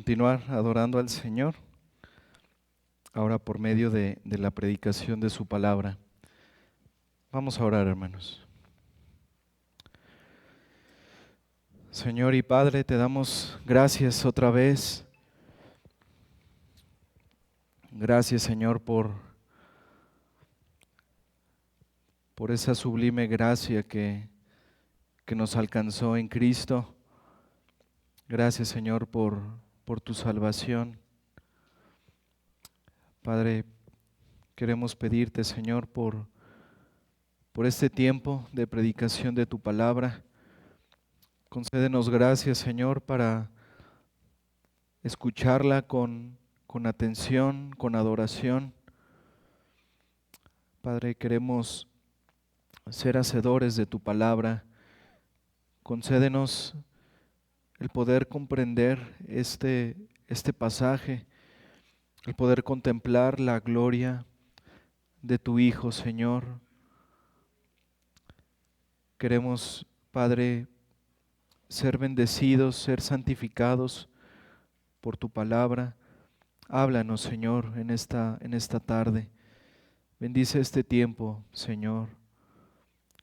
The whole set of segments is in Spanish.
continuar adorando al Señor, ahora por medio de la predicación de su palabra. Vamos a orar, hermanos. Señor y Padre, te damos gracias otra vez. Gracias, Señor, por esa sublime gracia que nos alcanzó en Cristo. Gracias, Señor, por tu salvación. Padre, queremos pedirte, Señor, por este tiempo de predicación de tu palabra. Concédenos gracias, Señor, para escucharla con atención, con adoración. Padre, queremos ser hacedores de tu palabra. Concédenos el poder comprender este pasaje, el poder contemplar la gloria de tu Hijo, Señor. Queremos, Padre, ser bendecidos, ser santificados por tu palabra. Háblanos, Señor, en esta tarde. Bendice este tiempo, Señor.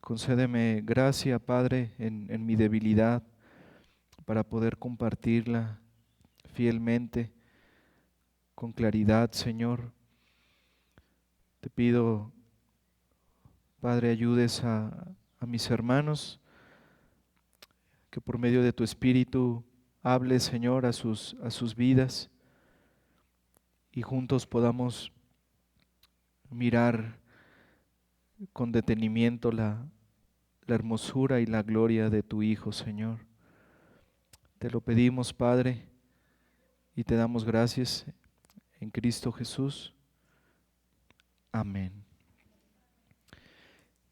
Concédeme gracia, Padre, en mi debilidad, para poder compartirla fielmente, con claridad, Señor. Te pido, Padre, ayudes a mis hermanos, que por medio de tu Espíritu hables, Señor, a sus vidas, y juntos podamos mirar con detenimiento la hermosura y la gloria de tu Hijo, Señor. Te lo pedimos, Padre, y te damos gracias en Cristo Jesús. Amén.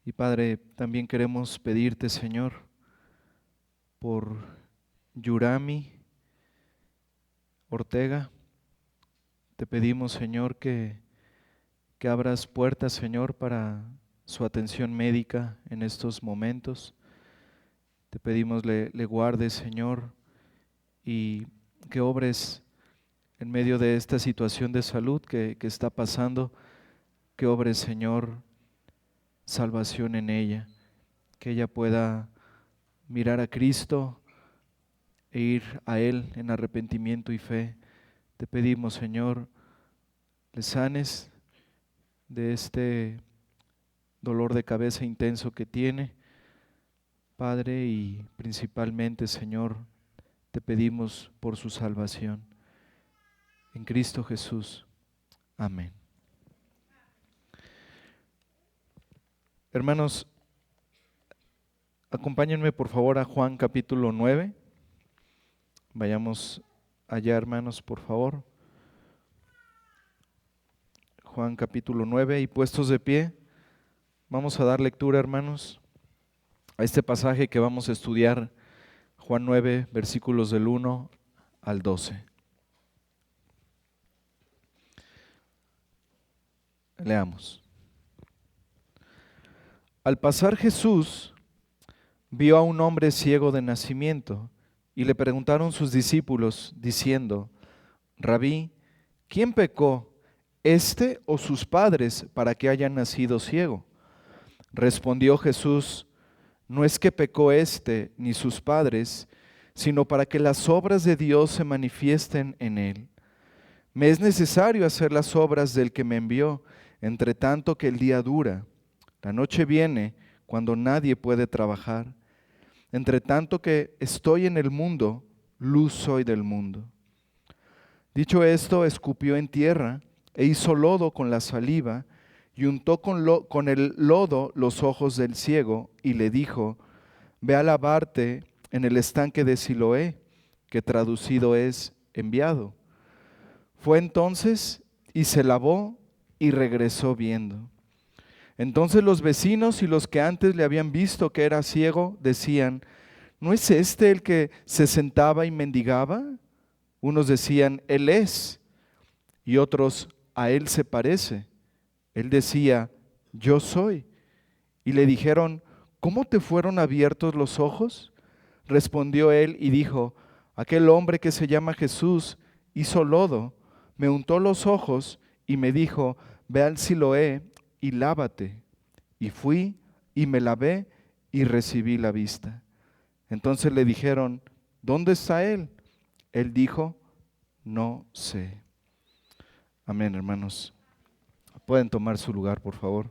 Y Padre, también queremos pedirte, Señor, por Yurami Ortega. Te pedimos, Señor, que abras puertas, Señor, para su atención médica en estos momentos. Te pedimos le guardes, Señor, y que obres en medio de esta situación de salud que está pasando, que obres, Señor, salvación en ella, que ella pueda mirar a Cristo e ir a Él en arrepentimiento y fe. Te pedimos, Señor, le sanes de este dolor de cabeza intenso que tiene, Padre, y principalmente, Señor, te pedimos por su salvación. En Cristo Jesús. Amén. Hermanos, acompáñenme por favor a Juan capítulo 9. Vayamos allá, hermanos, por favor. Juan capítulo 9, y puestos de pie, vamos a dar lectura, hermanos, a este pasaje que vamos a estudiar, Juan 9, versículos del 1 al 12. Leamos. Al pasar Jesús vio a un hombre ciego de nacimiento, y le preguntaron sus discípulos, diciendo: Rabí, ¿quién pecó, este o sus padres, para que haya nacido ciego? Respondió Jesús: no es que pecó este ni sus padres, sino para que las obras de Dios se manifiesten en él. Me es necesario hacer las obras del que me envió, entre tanto que el día dura. La noche viene cuando nadie puede trabajar. Entre tanto que estoy en el mundo, luz soy del mundo. Dicho esto, escupió en tierra e hizo lodo con la saliva, y untó con el lodo los ojos del ciego, y le dijo: ve a lavarte en el estanque de Siloé, que traducido es enviado. Fue entonces y se lavó y regresó viendo. Entonces los vecinos y los que antes le habían visto que era ciego decían: ¿no es este el que se sentaba y mendigaba? Unos decían: él es, y otros: a él se parece. Él decía: yo soy. Y le dijeron: ¿cómo te fueron abiertos los ojos? Respondió él y dijo: aquel hombre que se llama Jesús, hizo lodo, me untó los ojos y me dijo, ve al Siloé y lávate. Y fui y me lavé y recibí la vista. Entonces le dijeron, ¿dónde está él? Él dijo, no sé. Amén, hermanos. Pueden tomar su lugar, por favor.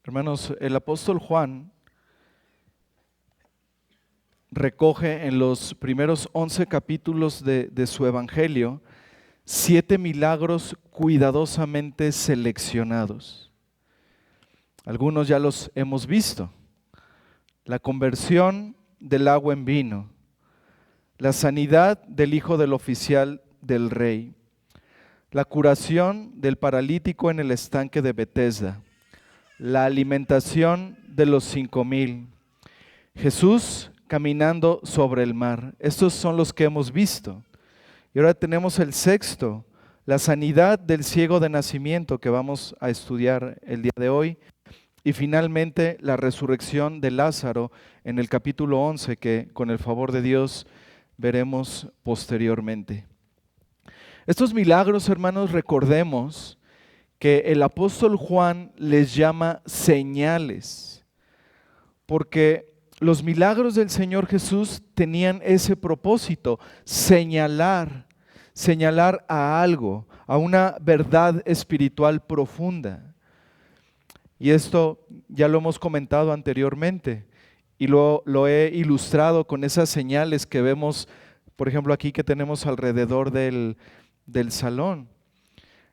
Hermanos, el apóstol Juan recoge en los primeros 11 capítulos de su evangelio 7 milagros cuidadosamente seleccionados. Algunos ya los hemos visto. La conversión del agua en vino, la sanidad del hijo del oficial del rey, la curación del paralítico en el estanque de Betesda, la alimentación de los 5,000, Jesús caminando sobre el mar. Estos son los que hemos visto. Y ahora tenemos el sexto, la sanidad del ciego de nacimiento, que vamos a estudiar el día de hoy. Y finalmente la resurrección de Lázaro en el capítulo 11, que con el favor de Dios veremos posteriormente. Estos milagros, hermanos, recordemos que el apóstol Juan les llama señales, porque los milagros del Señor Jesús tenían ese propósito, señalar a algo, a una verdad espiritual profunda. Y esto ya lo hemos comentado anteriormente y lo he ilustrado con esas señales que vemos, por ejemplo, aquí que tenemos alrededor del salón.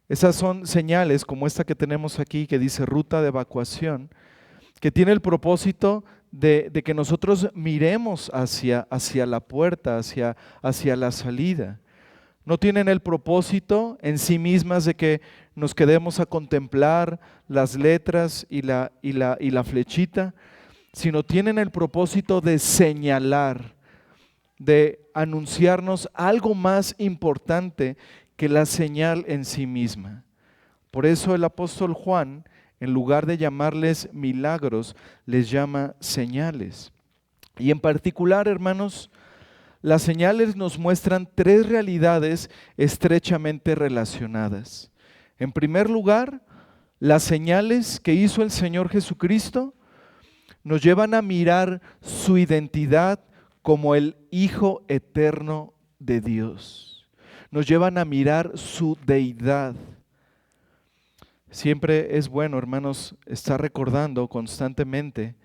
Esas son señales como esta que tenemos aquí que dice ruta de evacuación, que tiene el propósito de que nosotros miremos hacia la puerta, hacia la salida. No tienen el propósito en sí mismas de que nos quedemos a contemplar las letras y la flechita, sino tienen el propósito de señalar, de anunciarnos algo más importante que la señal en sí misma. Por eso el apóstol Juan, en lugar de llamarles milagros, les llama señales. Y en particular, hermanos, las señales nos muestran 3 realidades estrechamente relacionadas. En primer lugar, las señales que hizo el Señor Jesucristo nos llevan a mirar su identidad como el Hijo eterno de Dios. Nos llevan a mirar su deidad. Siempre es bueno, hermanos, estar recordando constantemente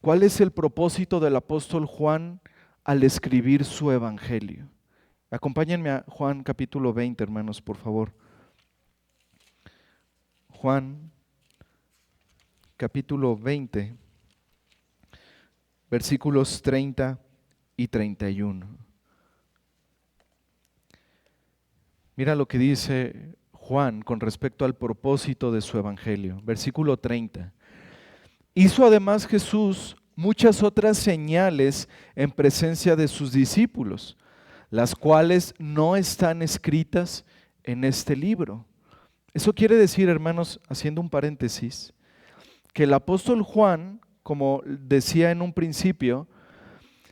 cuál es el propósito del apóstol Juan al escribir su evangelio. Acompáñenme a Juan capítulo 20, hermanos, por favor. Juan capítulo 20, versículos 30 y 31. Mira lo que dice Juan con respecto al propósito de su evangelio. Versículo 30. Hizo además Jesús muchas otras señales en presencia de sus discípulos, las cuales no están escritas en este libro. Eso quiere decir, hermanos, haciendo un paréntesis, que el apóstol Juan, como decía en un principio,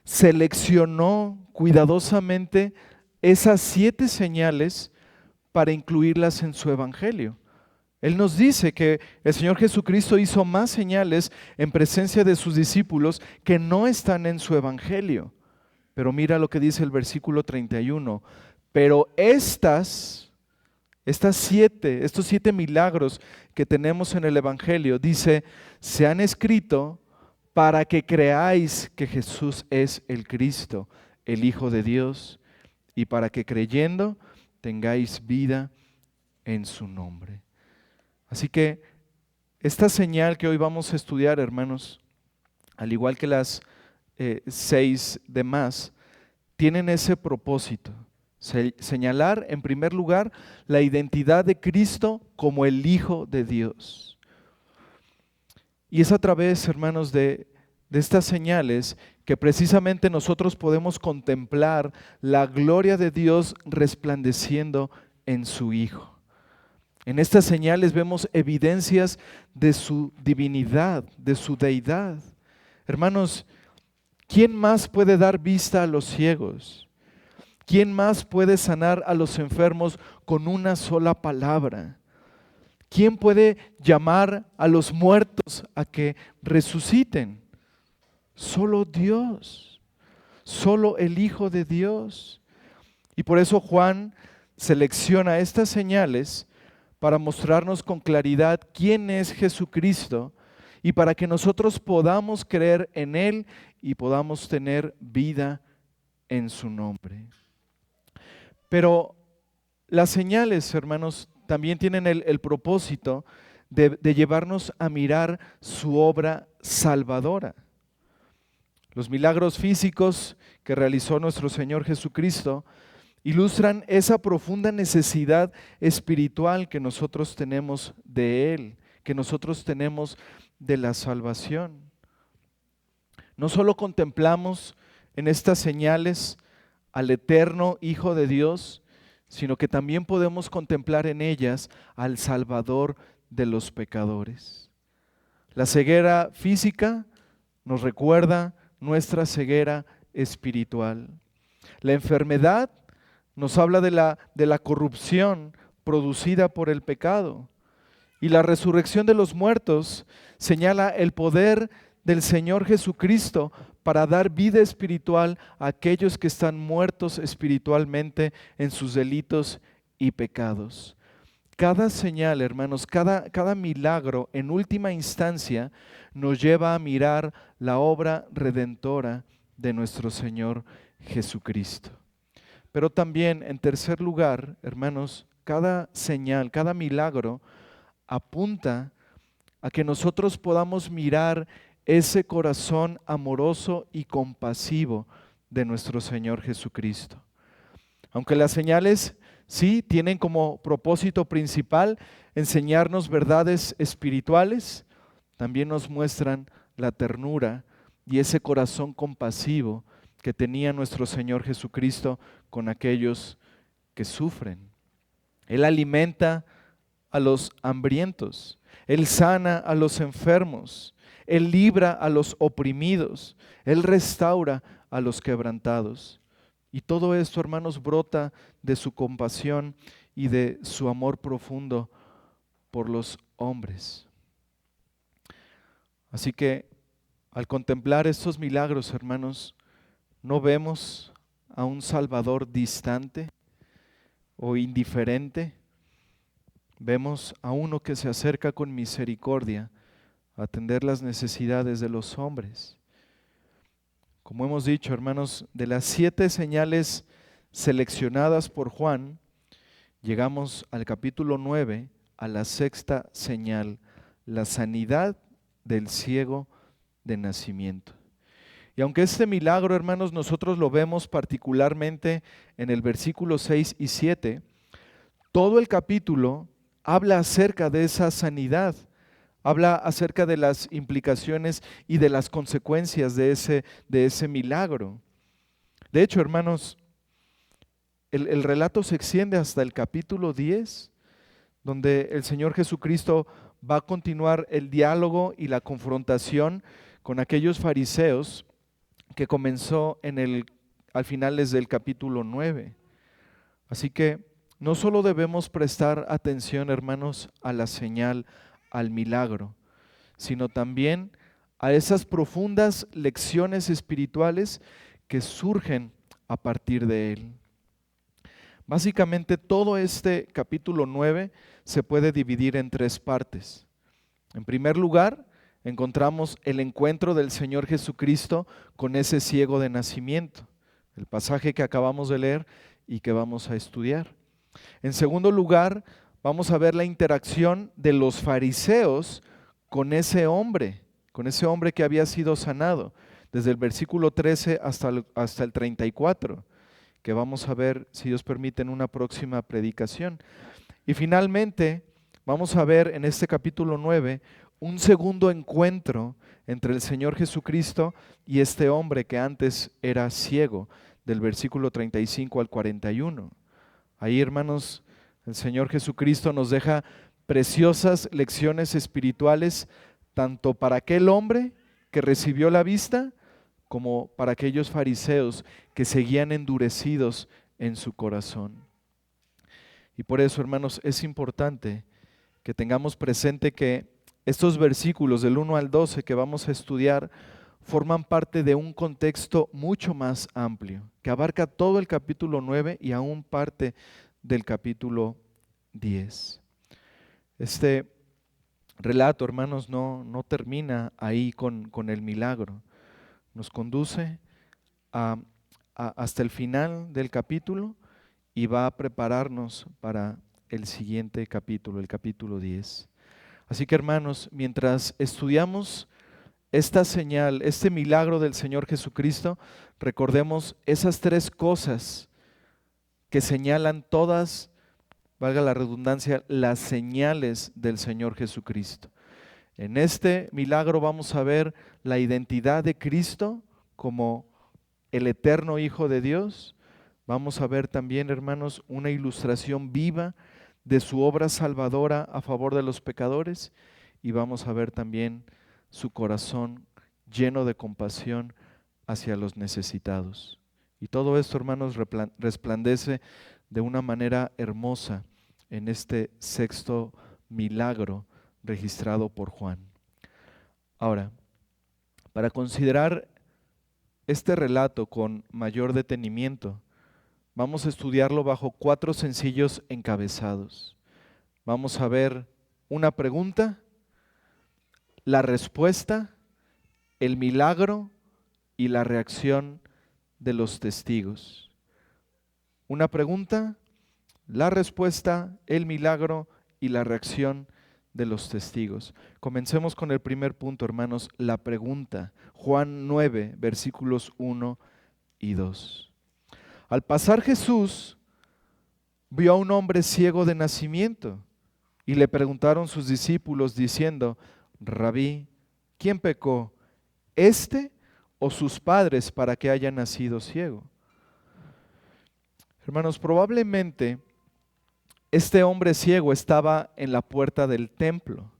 seleccionó cuidadosamente esas 7 señales para incluirlas en su evangelio. Él nos dice que el Señor Jesucristo hizo más señales en presencia de sus discípulos que no están en su evangelio. Pero mira lo que dice el versículo 31. Pero estos 7 milagros que tenemos en el evangelio, dice, se han escrito para que creáis que Jesús es el Cristo, el Hijo de Dios, y para que creyendo tengáis vida en su nombre. Así que esta señal que hoy vamos a estudiar, hermanos, al igual que las 6 demás, tienen ese propósito, señalar en primer lugar la identidad de Cristo como el Hijo de Dios. Y es a través, hermanos, de estas señales que precisamente nosotros podemos contemplar la gloria de Dios resplandeciendo en su Hijo. En estas señales vemos evidencias de su divinidad, de su deidad. Hermanos, ¿quién más puede dar vista a los ciegos? ¿Quién más puede sanar a los enfermos con una sola palabra? ¿Quién puede llamar a los muertos a que resuciten? Solo Dios, solo el Hijo de Dios. Y por eso Juan selecciona estas señales para mostrarnos con claridad quién es Jesucristo y para que nosotros podamos creer en Él y podamos tener vida en su nombre. Pero las señales, hermanos, también tienen el propósito de llevarnos a mirar su obra salvadora. Los milagros físicos que realizó nuestro Señor Jesucristo ilustran esa profunda necesidad espiritual que nosotros tenemos de Él, que nosotros tenemos de la salvación. No solo contemplamos en estas señales al eterno Hijo de Dios, sino que también podemos contemplar en ellas al Salvador de los pecadores. La ceguera física nos recuerda nuestra ceguera espiritual. La enfermedad nos habla de la corrupción producida por el pecado. Y la resurrección de los muertos señala el poder del Señor Jesucristo para dar vida espiritual a aquellos que están muertos espiritualmente en sus delitos y pecados. Cada señal, hermanos, cada milagro, en última instancia, nos lleva a mirar la obra redentora de nuestro Señor Jesucristo. Pero también, en tercer lugar, hermanos, cada señal, cada milagro apunta a que nosotros podamos mirar ese corazón amoroso y compasivo de nuestro Señor Jesucristo. Aunque las señales sí tienen como propósito principal enseñarnos verdades espirituales, también nos muestran la ternura y ese corazón compasivo que tenía nuestro Señor Jesucristo con aquellos que sufren. Él alimenta a los hambrientos, Él sana a los enfermos, Él libra a los oprimidos, Él restaura a los quebrantados. Y todo esto, hermanos, brota de su compasión y de su amor profundo por los hombres. Así que al contemplar estos milagros, hermanos, no vemos a un Salvador distante o indiferente. Vemos a uno que se acerca con misericordia a atender las necesidades de los hombres. Como hemos dicho, hermanos, de las 7 señales seleccionadas por Juan, llegamos al capítulo 9, a la 6ª señal, la sanidad del ciego de nacimiento. Y aunque este milagro, hermanos, nosotros lo vemos particularmente en el versículo 6 y 7, todo el capítulo habla acerca de esa sanidad, habla acerca de las implicaciones y de las consecuencias de ese milagro. De hecho, hermanos, el relato se extiende hasta el capítulo 10, donde el Señor Jesucristo va a continuar el diálogo y la confrontación con aquellos fariseos que comenzó al finales del capítulo 9. Así que no solo debemos prestar atención, hermanos, a la señal, al milagro, sino también a esas profundas lecciones espirituales que surgen a partir de él. Básicamente todo este capítulo 9 se puede dividir en 3 partes. En primer lugar, encontramos el encuentro del Señor Jesucristo con ese ciego de nacimiento, el pasaje que acabamos de leer y que vamos a estudiar. En segundo lugar, vamos a ver la interacción de los fariseos con ese hombre que había sido sanado, desde el versículo 13 hasta el 34, que vamos a ver, si Dios permite, en una próxima predicación. Y finalmente, vamos a ver en este capítulo 9 un segundo encuentro entre el Señor Jesucristo y este hombre que antes era ciego, del versículo 35 al 41. Ahí, hermanos, el Señor Jesucristo nos deja preciosas lecciones espirituales, tanto para aquel hombre que recibió la vista, como para aquellos fariseos que seguían endurecidos en su corazón. Y por eso, hermanos, es importante que tengamos presente que estos versículos del 1 al 12 que vamos a estudiar forman parte de un contexto mucho más amplio, que abarca todo el capítulo 9 y aún parte del capítulo 10. Este relato, hermanos, no termina ahí con el milagro. Nos conduce hasta el final del capítulo y va a prepararnos para el siguiente capítulo, el capítulo 10. Así que, hermanos, mientras estudiamos esta señal, este milagro del Señor Jesucristo, recordemos esas tres cosas que señalan todas, valga la redundancia, las señales del Señor Jesucristo. En este milagro vamos a ver la identidad de Cristo como el eterno Hijo de Dios. Vamos a ver también, hermanos, una ilustración viva de su obra salvadora a favor de los pecadores, y vamos a ver también su corazón lleno de compasión hacia los necesitados. Y todo esto, hermanos, resplandece de una manera hermosa en este sexto milagro registrado por Juan. Ahora, para considerar este relato con mayor detenimiento, vamos a estudiarlo bajo 4 sencillos encabezados. Vamos a ver una pregunta, la respuesta, el milagro y la reacción de los testigos. Una pregunta, la respuesta, el milagro y la reacción de los testigos. Comencemos con el primer punto, hermanos, la pregunta. Juan 9, versículos 1 y 2. Al pasar Jesús vio a un hombre ciego de nacimiento y le preguntaron sus discípulos diciendo: Rabí, ¿quién pecó, este o sus padres, para que haya nacido ciego? Hermanos, probablemente este hombre ciego estaba en la puerta del templo.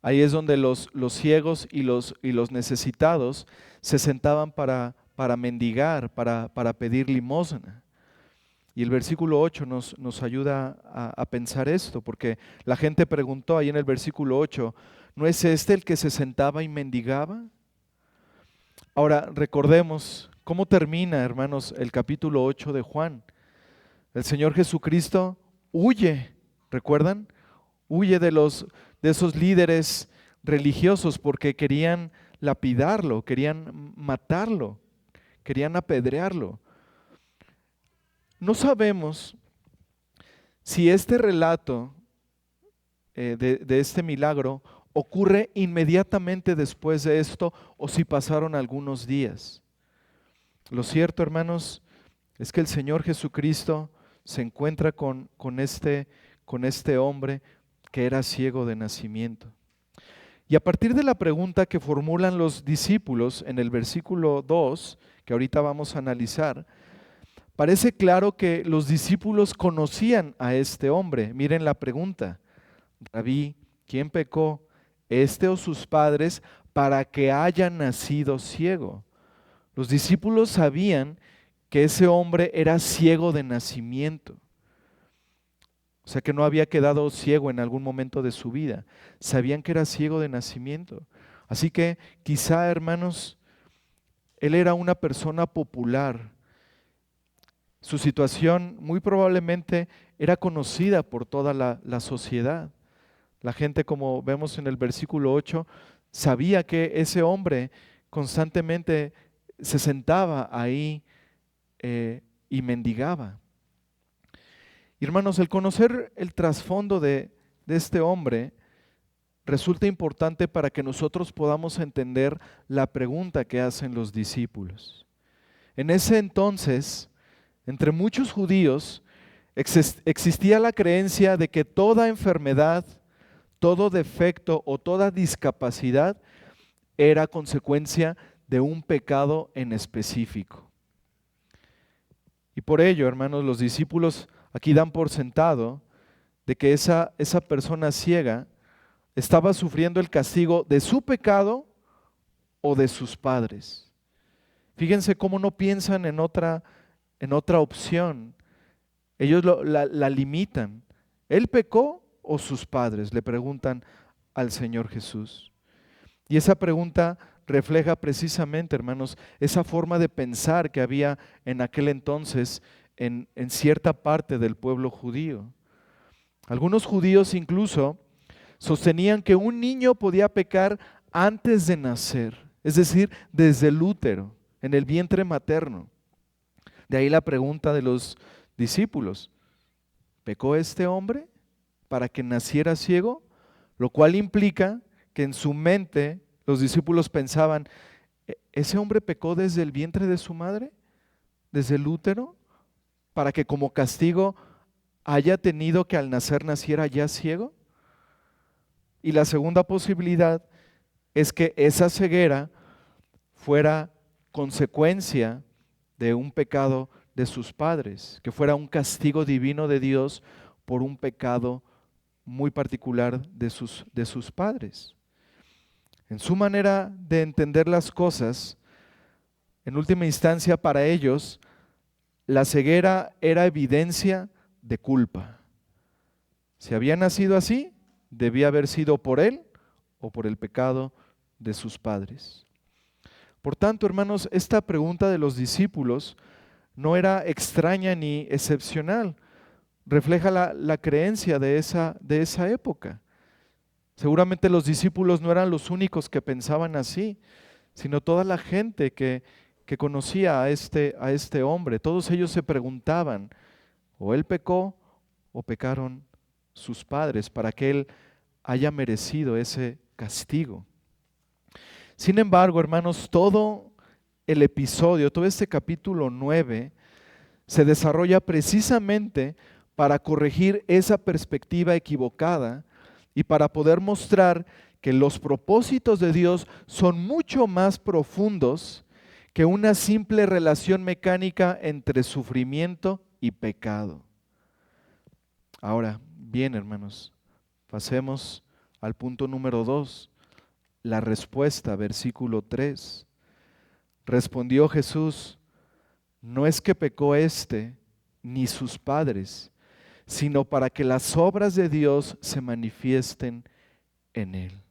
Ahí es donde los ciegos y los necesitados se sentaban para mendigar, para pedir limosna. Y el versículo 8 nos ayuda a pensar esto, porque la gente preguntó ahí en el versículo 8, ¿no es este el que se sentaba y mendigaba? Ahora, recordemos cómo termina, hermanos, el capítulo 8 de Juan. El Señor Jesucristo huye, ¿recuerdan? Huye de esos líderes religiosos porque querían lapidarlo, querían matarlo, querían apedrearlo. No sabemos si este relato de este milagro ocurre inmediatamente después de esto o si pasaron algunos días. Lo cierto, hermanos, es que el Señor Jesucristo se encuentra con este hombre que era ciego de nacimiento. Y a partir de la pregunta que formulan los discípulos en el versículo 2, que ahorita vamos a analizar, parece claro que los discípulos conocían a este hombre. Miren la pregunta: Rabí, ¿quién pecó, este o sus padres, para que haya nacido ciego? Los discípulos sabían que ese hombre era ciego de nacimiento. O sea, que no había quedado ciego en algún momento de su vida. Sabían que era ciego de nacimiento. Así que quizá, hermanos, él era una persona popular. Su situación muy probablemente era conocida por toda la sociedad. La gente, como vemos en el versículo 8, sabía que ese hombre constantemente se sentaba ahí y mendigaba. Y hermanos, el conocer el trasfondo de este hombre resulta importante para que nosotros podamos entender la pregunta que hacen los discípulos. En ese entonces, entre muchos judíos, existía la creencia de que toda enfermedad, todo defecto o toda discapacidad era consecuencia de un pecado en específico. Y por ello, hermanos, los discípulos aquí dan por sentado de que esa persona ciega estaba sufriendo el castigo de su pecado o de sus padres? Fíjense cómo no piensan en otra opción. Ellos la limitan. ¿Él pecó o sus padres? Le preguntan al Señor Jesús. Y esa pregunta refleja precisamente, hermanos, esa forma de pensar que había en aquel entonces en cierta parte del pueblo judío. Algunos judíos incluso sostenían que un niño podía pecar antes de nacer, es decir, desde el útero, en el vientre materno. De ahí la pregunta de los discípulos: ¿pecó este hombre para que naciera ciego? Lo cual implica que en su mente los discípulos pensaban: ¿ese hombre pecó desde el vientre de su madre? ¿Desde el útero? ¿Para que como castigo haya tenido que al nacer naciera ya ciego? Y la segunda posibilidad es que esa ceguera fuera consecuencia de un pecado de sus padres, que fuera un castigo divino de Dios por un pecado muy particular de sus padres. En su manera de entender las cosas, en última instancia para ellos, la ceguera era evidencia de culpa. Si había nacido así, debía haber sido por él o por el pecado de sus padres. Por tanto, hermanos, esta pregunta de los discípulos no era extraña ni excepcional. Refleja la creencia de esa época. Seguramente los discípulos no eran los únicos que pensaban así, sino toda la gente que conocía a este hombre. Todos ellos se preguntaban: ¿o él pecó o pecaron sus padres para que él haya merecido ese castigo? Sin embargo, hermanos, todo el episodio, todo este capítulo 9, se desarrolla precisamente para corregir esa perspectiva equivocada y para poder mostrar que los propósitos de Dios son mucho más profundos que una simple relación mecánica entre sufrimiento y pecado. Ahora, bien, hermanos, pasemos al punto número 2, la respuesta, versículo 3. Respondió Jesús: no es que pecó éste ni sus padres, sino para que las obras de Dios se manifiesten en él.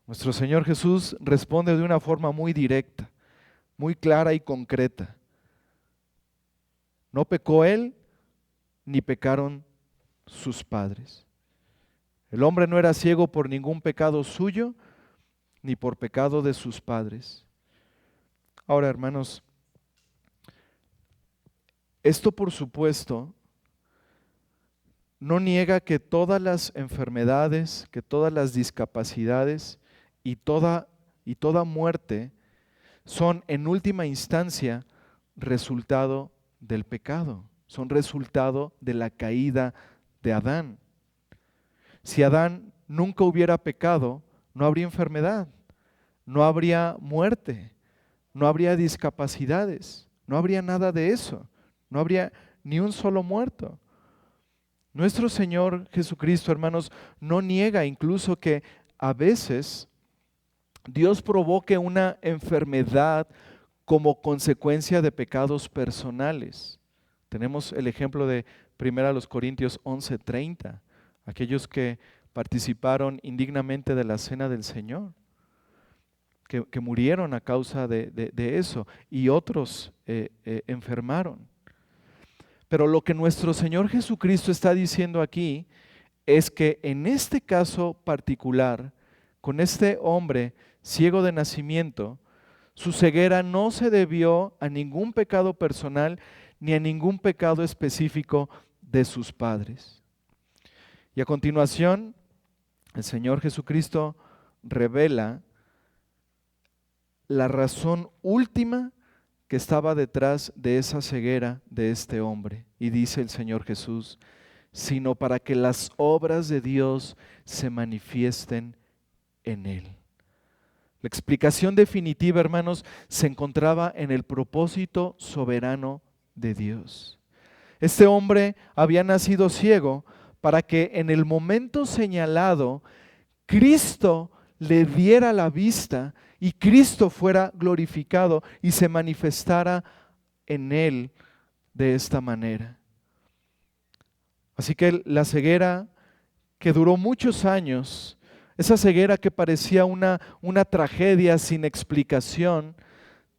Nuestro Señor Jesús responde de una forma muy directa, muy clara y concreta. No pecó él, ni pecaron sus padres. El hombre no era ciego por ningún pecado suyo, ni por pecado de sus padres. Ahora, hermanos, esto por supuesto no niega que todas las enfermedades, que todas las discapacidades y toda muerte son en última instancia resultado del pecado, son resultado de la caída de Adán. Si Adán nunca hubiera pecado, no habría enfermedad, no habría muerte, no habría discapacidades, no habría nada de eso, no habría ni un solo muerto. Nuestro Señor Jesucristo, hermanos, no niega incluso que a veces Dios provoque una enfermedad como consecuencia de pecados personales. Tenemos el ejemplo de 1 Corintios 11:30, aquellos que participaron indignamente de la cena del Señor, que murieron a causa de eso, y otros enfermaron. Pero lo que nuestro Señor Jesucristo está diciendo aquí es que en este caso particular, con este hombre ciego de nacimiento, su ceguera no se debió a ningún pecado personal ni a ningún pecado específico de sus padres. Y a continuación, el Señor Jesucristo revela la razón última que estaba detrás de esa ceguera de este hombre. Y dice el Señor Jesús: sino para que las obras de Dios se manifiesten en él. La explicación definitiva, hermanos, se encontraba en el propósito soberano de Dios. Este hombre había nacido ciego para que en el momento señalado Cristo le diera la vista y Cristo fuera glorificado y se manifestara en él de esta manera. Así que la ceguera que duró muchos años, esa ceguera que parecía una tragedia sin explicación,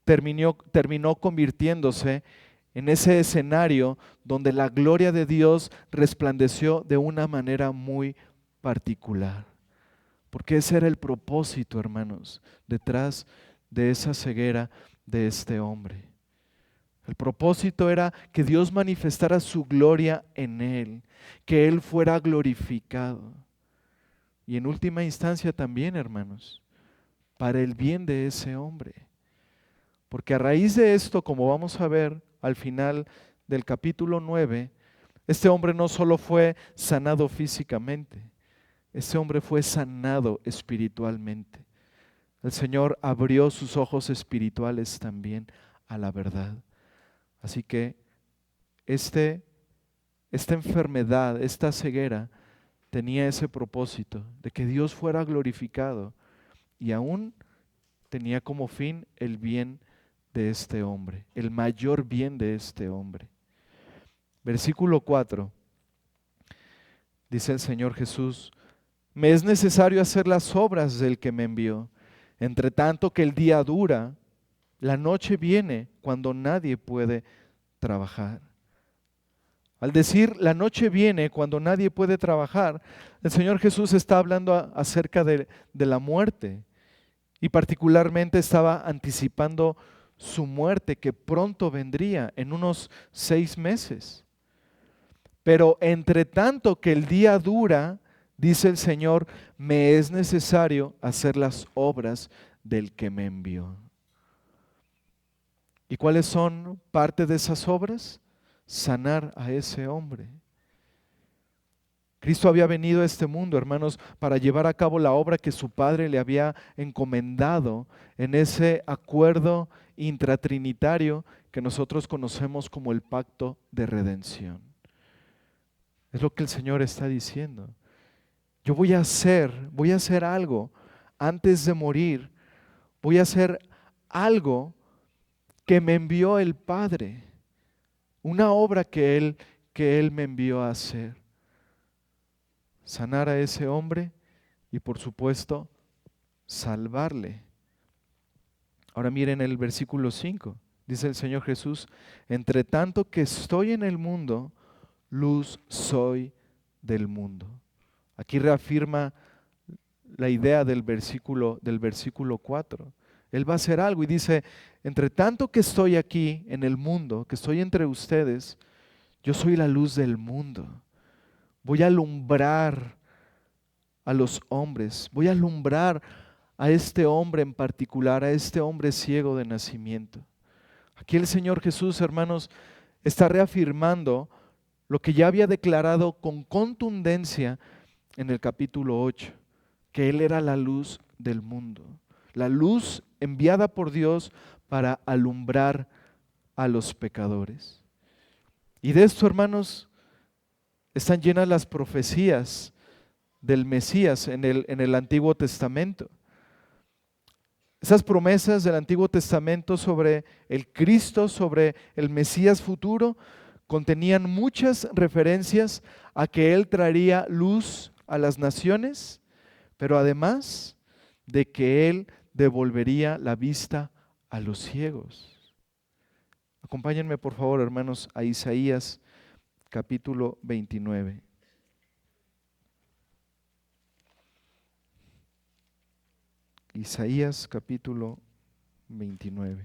terminó convirtiéndose en ese escenario donde la gloria de Dios resplandeció de una manera muy particular. Porque ese era el propósito, hermanos, detrás de esa ceguera de este hombre. El propósito era que Dios manifestara su gloria en él, que él fuera glorificado. Y en última instancia también, hermanos, para el bien de ese hombre. Porque a raíz de esto, como vamos a ver al final del capítulo 9, este hombre no solo fue sanado físicamente, este hombre fue sanado espiritualmente. El Señor abrió sus ojos espirituales también a la verdad. Así que esta enfermedad, esta ceguera, tenía ese propósito de que Dios fuera glorificado y aún tenía como fin el bien de este hombre, el mayor bien de este hombre. Versículo 4, dice el Señor Jesús: me es necesario hacer las obras del que me envió. Entre tanto que el día dura, la noche viene cuando nadie puede trabajar. Al decir la noche viene cuando nadie puede trabajar, el Señor Jesús está hablando acerca de la muerte y particularmente estaba anticipando su muerte que pronto vendría en unos 6 meses. Pero entre tanto que el día dura, dice el Señor, me es necesario hacer las obras del que me envió. ¿Y cuáles son parte de esas obras? Sanar a ese hombre. Cristo había venido a este mundo, hermanos, para llevar a cabo la obra que su Padre le había encomendado en ese acuerdo intratrinitario que nosotros conocemos como el pacto de redención. Es lo que el Señor está diciendo. Yo voy a hacer algo antes de morir. Voy a hacer algo que me envió el Padre. Una obra que Él me envió a hacer. Sanar a ese hombre y por supuesto salvarle. Ahora miren el versículo 5. Dice el Señor Jesús: entre tanto que estoy en el mundo, luz soy del mundo. Aquí reafirma la idea del versículo 4. Él va a hacer algo y dice: entre tanto que estoy aquí en el mundo, que estoy entre ustedes, yo soy la luz del mundo. Voy a alumbrar a los hombres, voy a alumbrar a este hombre en particular, a este hombre ciego de nacimiento. Aquí el Señor Jesús, hermanos, está reafirmando lo que ya había declarado con contundencia en el capítulo 8, que Él era la luz del mundo, la luz enviada por Dios para alumbrar a los pecadores. Y de esto, hermanos, están llenas las profecías del Mesías en el Antiguo Testamento. Esas promesas del Antiguo Testamento sobre el Cristo, sobre el Mesías futuro, contenían muchas referencias a que Él traería luz a las naciones, pero además de que Él devolvería la vista a los ciegos. Acompáñenme por favor, hermanos, a Isaías capítulo 29. Isaías capítulo 29.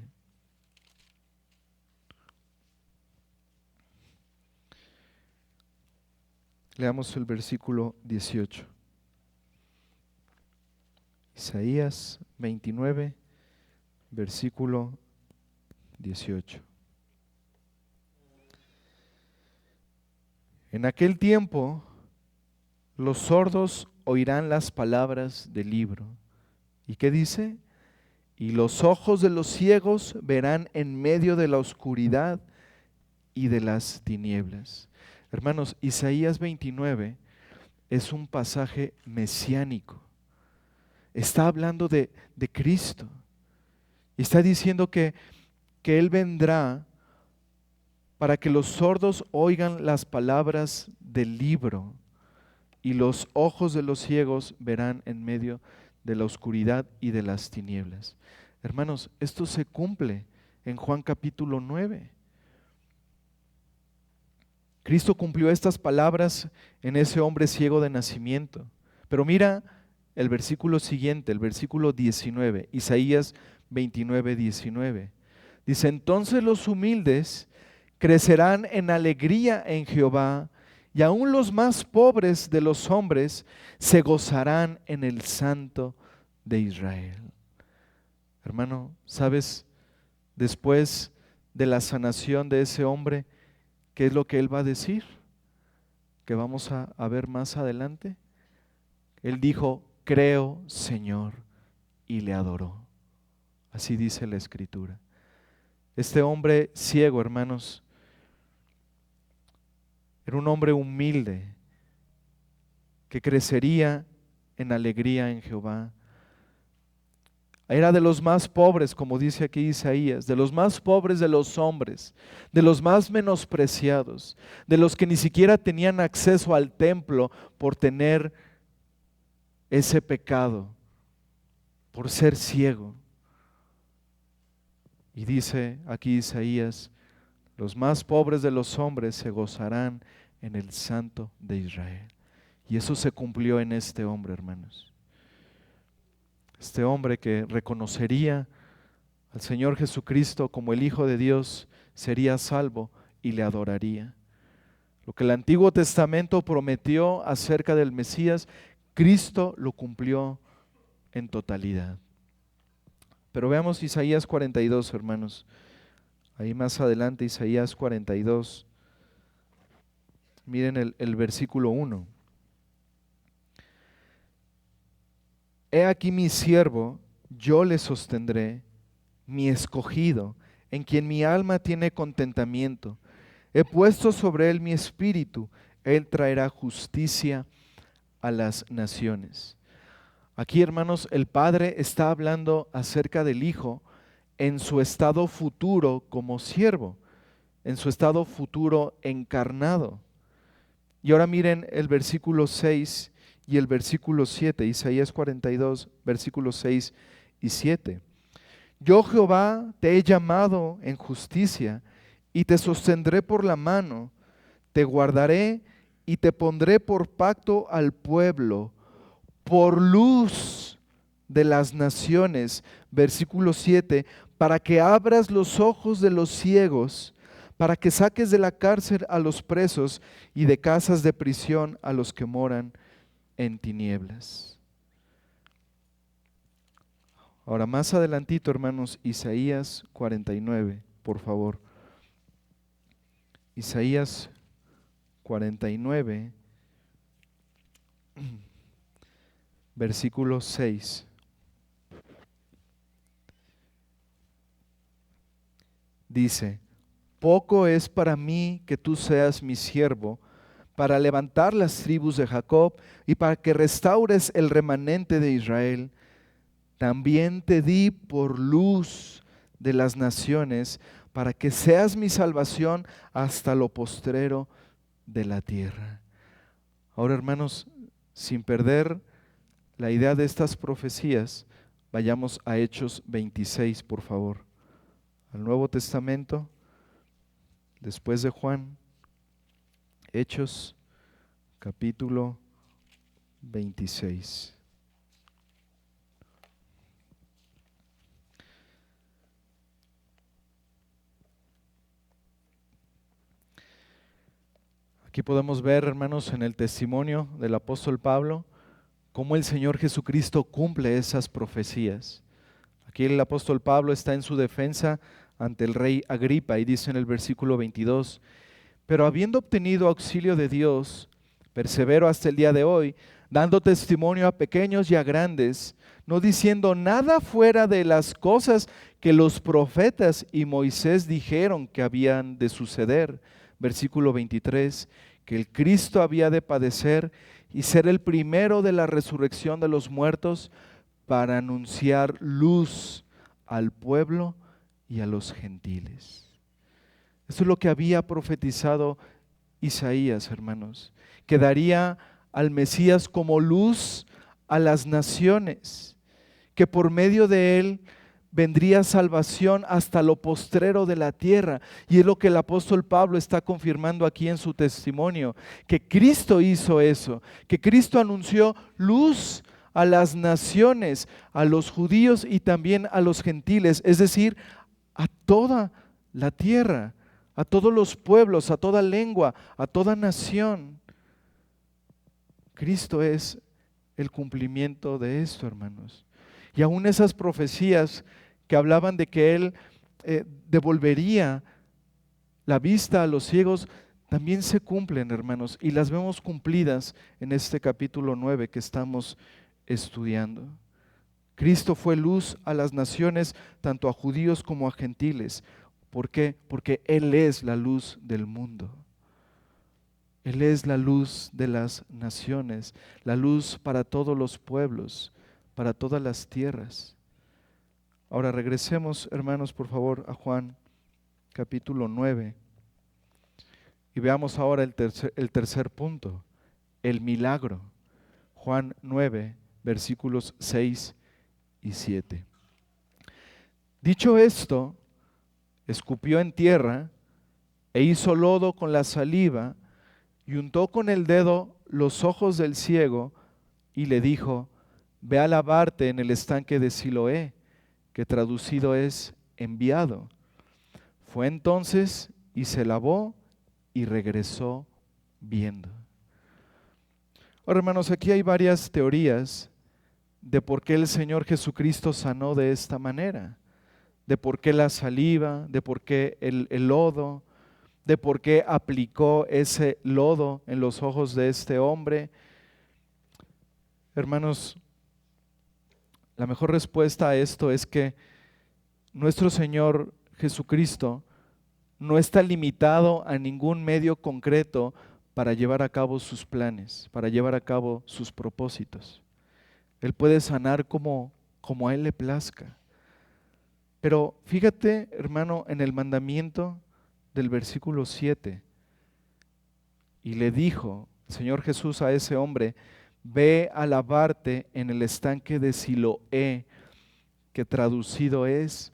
Leamos el versículo 18. Isaías 29, versículo 18. En aquel tiempo los sordos oirán las palabras del libro. ¿Y qué dice? Y los ojos de los ciegos verán en medio de la oscuridad y de las tinieblas. Hermanos, Isaías 29 es un pasaje mesiánico. está hablando de Cristo. Y está diciendo que Él vendrá para que los sordos oigan las palabras del libro y los ojos de los ciegos verán en medio de la oscuridad y de las tinieblas. Hermanos, esto se cumple en Juan capítulo 9. Cristo cumplió estas palabras en ese hombre ciego de nacimiento. Pero mira el versículo siguiente, el versículo 19, Isaías 29, 19. Dice, entonces los humildes crecerán en alegría en Jehová, y aún los más pobres de los hombres se gozarán en el Santo de Israel. Hermano, ¿sabes? Después de la sanación de ese hombre, ¿qué es lo que él va a decir? Que vamos a ver más adelante. Él dijo, creo, Señor, y le adoró. Así dice la Escritura. Este hombre ciego, hermanos, era un hombre humilde que crecería en alegría en Jehová. Era de los más pobres, como dice aquí Isaías, de los más pobres de los hombres, de los más menospreciados, de los que ni siquiera tenían acceso al templo por tener ese pecado, por ser ciego. Y dice aquí Isaías, los más pobres de los hombres se gozarán en el Santo de Israel. Y eso se cumplió en este hombre, hermanos. Este hombre que reconocería al Señor Jesucristo como el Hijo de Dios, sería salvo y le adoraría. Lo que el Antiguo Testamento prometió acerca del Mesías, Cristo lo cumplió en totalidad. Pero veamos Isaías 42, hermanos. Ahí más adelante, Isaías 42. Miren el versículo 1. He aquí mi siervo, yo le sostendré, mi escogido, en quien mi alma tiene contentamiento. He puesto sobre él mi espíritu, él traerá justicia a las naciones. Aquí, hermanos, el Padre está hablando acerca del Hijo en su estado futuro como siervo, en su estado futuro encarnado. Y ahora miren el versículo 6 y el versículo 7, Isaías 42, versículos 6 y 7. Yo, Jehová, te he llamado en justicia y te sostendré por la mano, te guardaré y te pondré por pacto al pueblo, por luz de las naciones. Versículo 7, para que abras los ojos de los ciegos, para que saques de la cárcel a los presos y de casas de prisión a los que moran en tinieblas. Ahora más adelantito, hermanos, Isaías 49, por favor. Isaías 49, versículo 6. Dice, poco es para mí que tú seas mi siervo, para levantar las tribus de Jacob y para que restaures el remanente de Israel. También te di por luz de las naciones, para que seas mi salvación hasta lo postrero de la tierra. Ahora, hermanos, sin perder la idea de estas profecías, vayamos a Hechos 26, por favor. Al Nuevo Testamento, después de Juan, Hechos capítulo 26. Aquí podemos ver, hermanos, en el testimonio del apóstol Pablo, cómo el Señor Jesucristo cumple esas profecías. Aquí el apóstol Pablo está en su defensa ante el rey Agripa y dice en el versículo 22, pero habiendo obtenido auxilio de Dios, persevero hasta el día de hoy, dando testimonio a pequeños y a grandes, no diciendo nada fuera de las cosas que los profetas y Moisés dijeron que habían de suceder. Versículo 23, que el Cristo había de padecer y ser el primero de la resurrección de los muertos, para anunciar luz al pueblo y a los gentiles. Eso es lo que había profetizado Isaías, hermanos, que daría al Mesías como luz a las naciones, que por medio de él vendría salvación hasta lo postrero de la tierra. Y es lo que el apóstol Pablo está confirmando aquí en su testimonio, que Cristo hizo eso, que Cristo anunció luz a las naciones, a los judíos y también a los gentiles, es decir, a toda la tierra, a todos los pueblos, a toda lengua, a toda nación. Cristo es el cumplimiento de esto, hermanos. Y aún esas profecías que hablaban de que Él devolvería la vista a los ciegos, también se cumplen, hermanos, y las vemos cumplidas en este capítulo 9 que estamos estudiando. Cristo fue luz a las naciones, tanto a judíos como a gentiles. ¿Por qué? Porque Él es la luz del mundo. Él es la luz de las naciones, la luz para todos los pueblos, para todas las tierras. Ahora regresemos, hermanos, por favor, a Juan capítulo 9 y veamos ahora el tercer punto, el milagro. Juan 9, versículos 6 y 7. Dicho esto, escupió en tierra e hizo lodo con la saliva y untó con el dedo los ojos del ciego y le dijo: ve a lavarte en el estanque de Siloé, que traducido es enviado. Fue entonces y se lavó y regresó viendo. Ahora, hermanos, aquí hay varias teorías de por qué el Señor Jesucristo sanó de esta manera, de por qué la saliva, de por qué el lodo, de por qué aplicó ese lodo en los ojos de este hombre. Hermanos, la mejor respuesta a esto es que nuestro Señor Jesucristo no está limitado a ningún medio concreto para llevar a cabo sus planes, para llevar a cabo sus propósitos. Él puede sanar como a Él le plazca. Pero fíjate, hermano, en el mandamiento del versículo 7. Y le dijo el Señor Jesús a ese hombre: ve a lavarte en el estanque de Siloé, que traducido es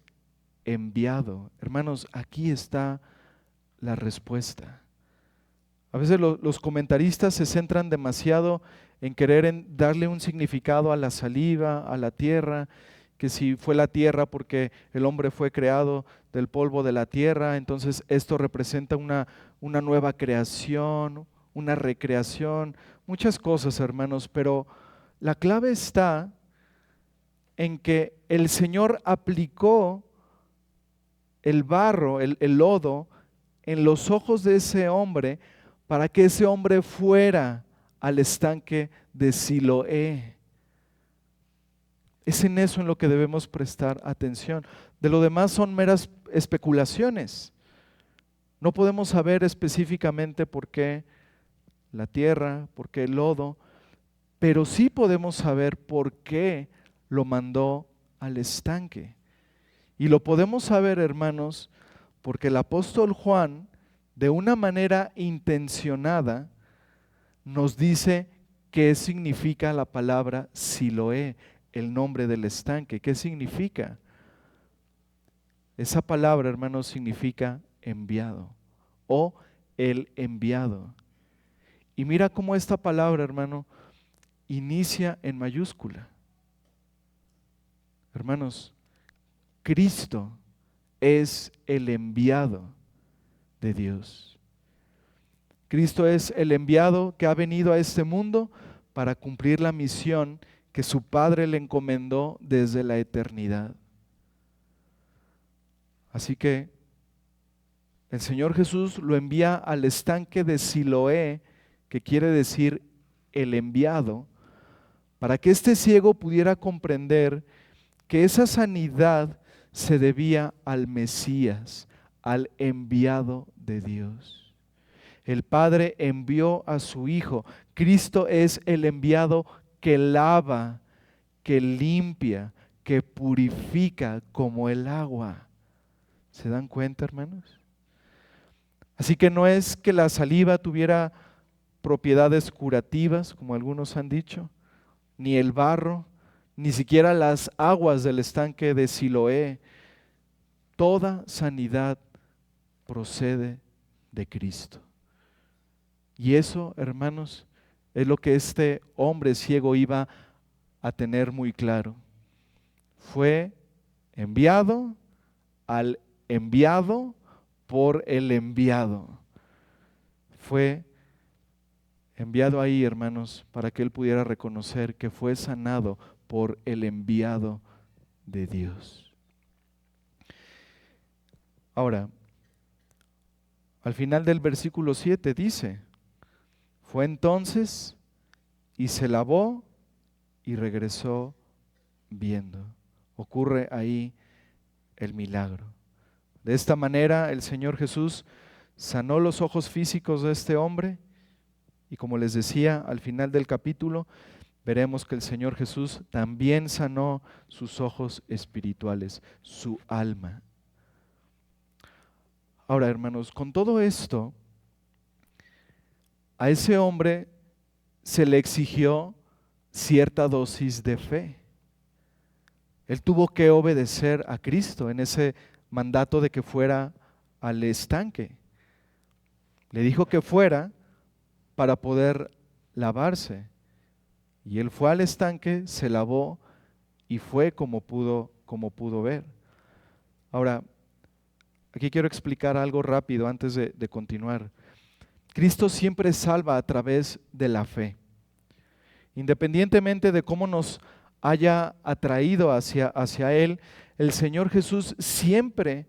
enviado. Hermanos, aquí está la respuesta. A veces los comentaristas se centran demasiado en querer darle un significado a la saliva, a la tierra, que si fue la tierra porque el hombre fue creado del polvo de la tierra, entonces esto representa una nueva creación, una recreación, muchas cosas, hermanos, pero la clave está en que el Señor aplicó el barro, el lodo, en los ojos de ese hombre para que ese hombre fuera al estanque de Siloé. Es en eso en lo que debemos prestar atención. De lo demás son meras especulaciones. No podemos saber específicamente por qué la tierra, por qué el lodo, pero sí podemos saber por qué lo mandó al estanque. Y lo podemos saber, hermanos, porque el apóstol Juan, de una manera intencionada, nos dice qué significa la palabra Siloé, el nombre del estanque. ¿Qué significa? Esa palabra, hermanos, significa enviado o el enviado. Y mira cómo esta palabra, hermano, inicia en mayúscula. Hermanos, Cristo es el enviado de Dios. Cristo es el enviado que ha venido a este mundo para cumplir la misión que su Padre le encomendó desde la eternidad. Así que el Señor Jesús lo envía al estanque de Siloé, que quiere decir el enviado, para que este ciego pudiera comprender que esa sanidad se debía al Mesías, al enviado de Dios. El Padre envió a su Hijo. Cristo es el enviado que lava, que limpia, que purifica como el agua. ¿Se dan cuenta, hermanos? Así que no es que la saliva tuviera propiedades curativas, como algunos han dicho, ni el barro, ni siquiera las aguas del estanque de Siloé. Toda sanidad procede de Cristo. Y eso, hermanos, es lo que este hombre ciego iba a tener muy claro. Fue enviado al enviado por el enviado. Fue enviado ahí, hermanos, para que él pudiera reconocer que fue sanado por el enviado de Dios. Ahora, al final del versículo 7 dice, fue entonces y se lavó y regresó viendo. Ocurre ahí el milagro. De esta manera el Señor Jesús sanó los ojos físicos de este hombre y, como les decía, al final del capítulo veremos que el Señor Jesús también sanó sus ojos espirituales, su alma. Ahora, hermanos, con todo esto, a ese hombre se le exigió cierta dosis de fe. Él tuvo que obedecer a Cristo en ese mandato de que fuera al estanque. Le dijo que fuera para poder lavarse. Y él fue al estanque, se lavó y fue como pudo ver. Ahora, aquí quiero explicar algo rápido antes de continuar. Cristo siempre salva a través de la fe. Independientemente de cómo nos haya atraído hacia Él, el Señor Jesús siempre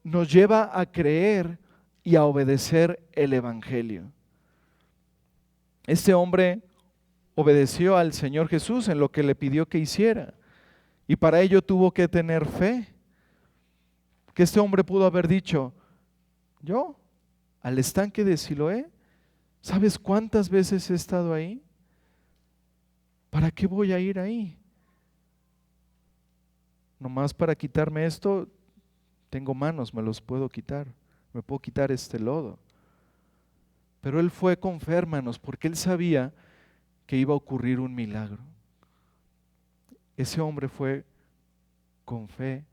nos lleva a creer y a obedecer el Evangelio. Este hombre obedeció al Señor Jesús en lo que le pidió que hiciera, y para ello tuvo que tener fe. Que este hombre pudo haber dicho, yo, al estanque de Siloé, ¿sabes cuántas veces he estado ahí? ¿Para qué voy a ir ahí? Nomás para quitarme esto, tengo manos, me los puedo quitar, me puedo quitar este lodo. Pero él fue con fe, hermanos, porque él sabía que iba a ocurrir un milagro. Ese hombre fue con fe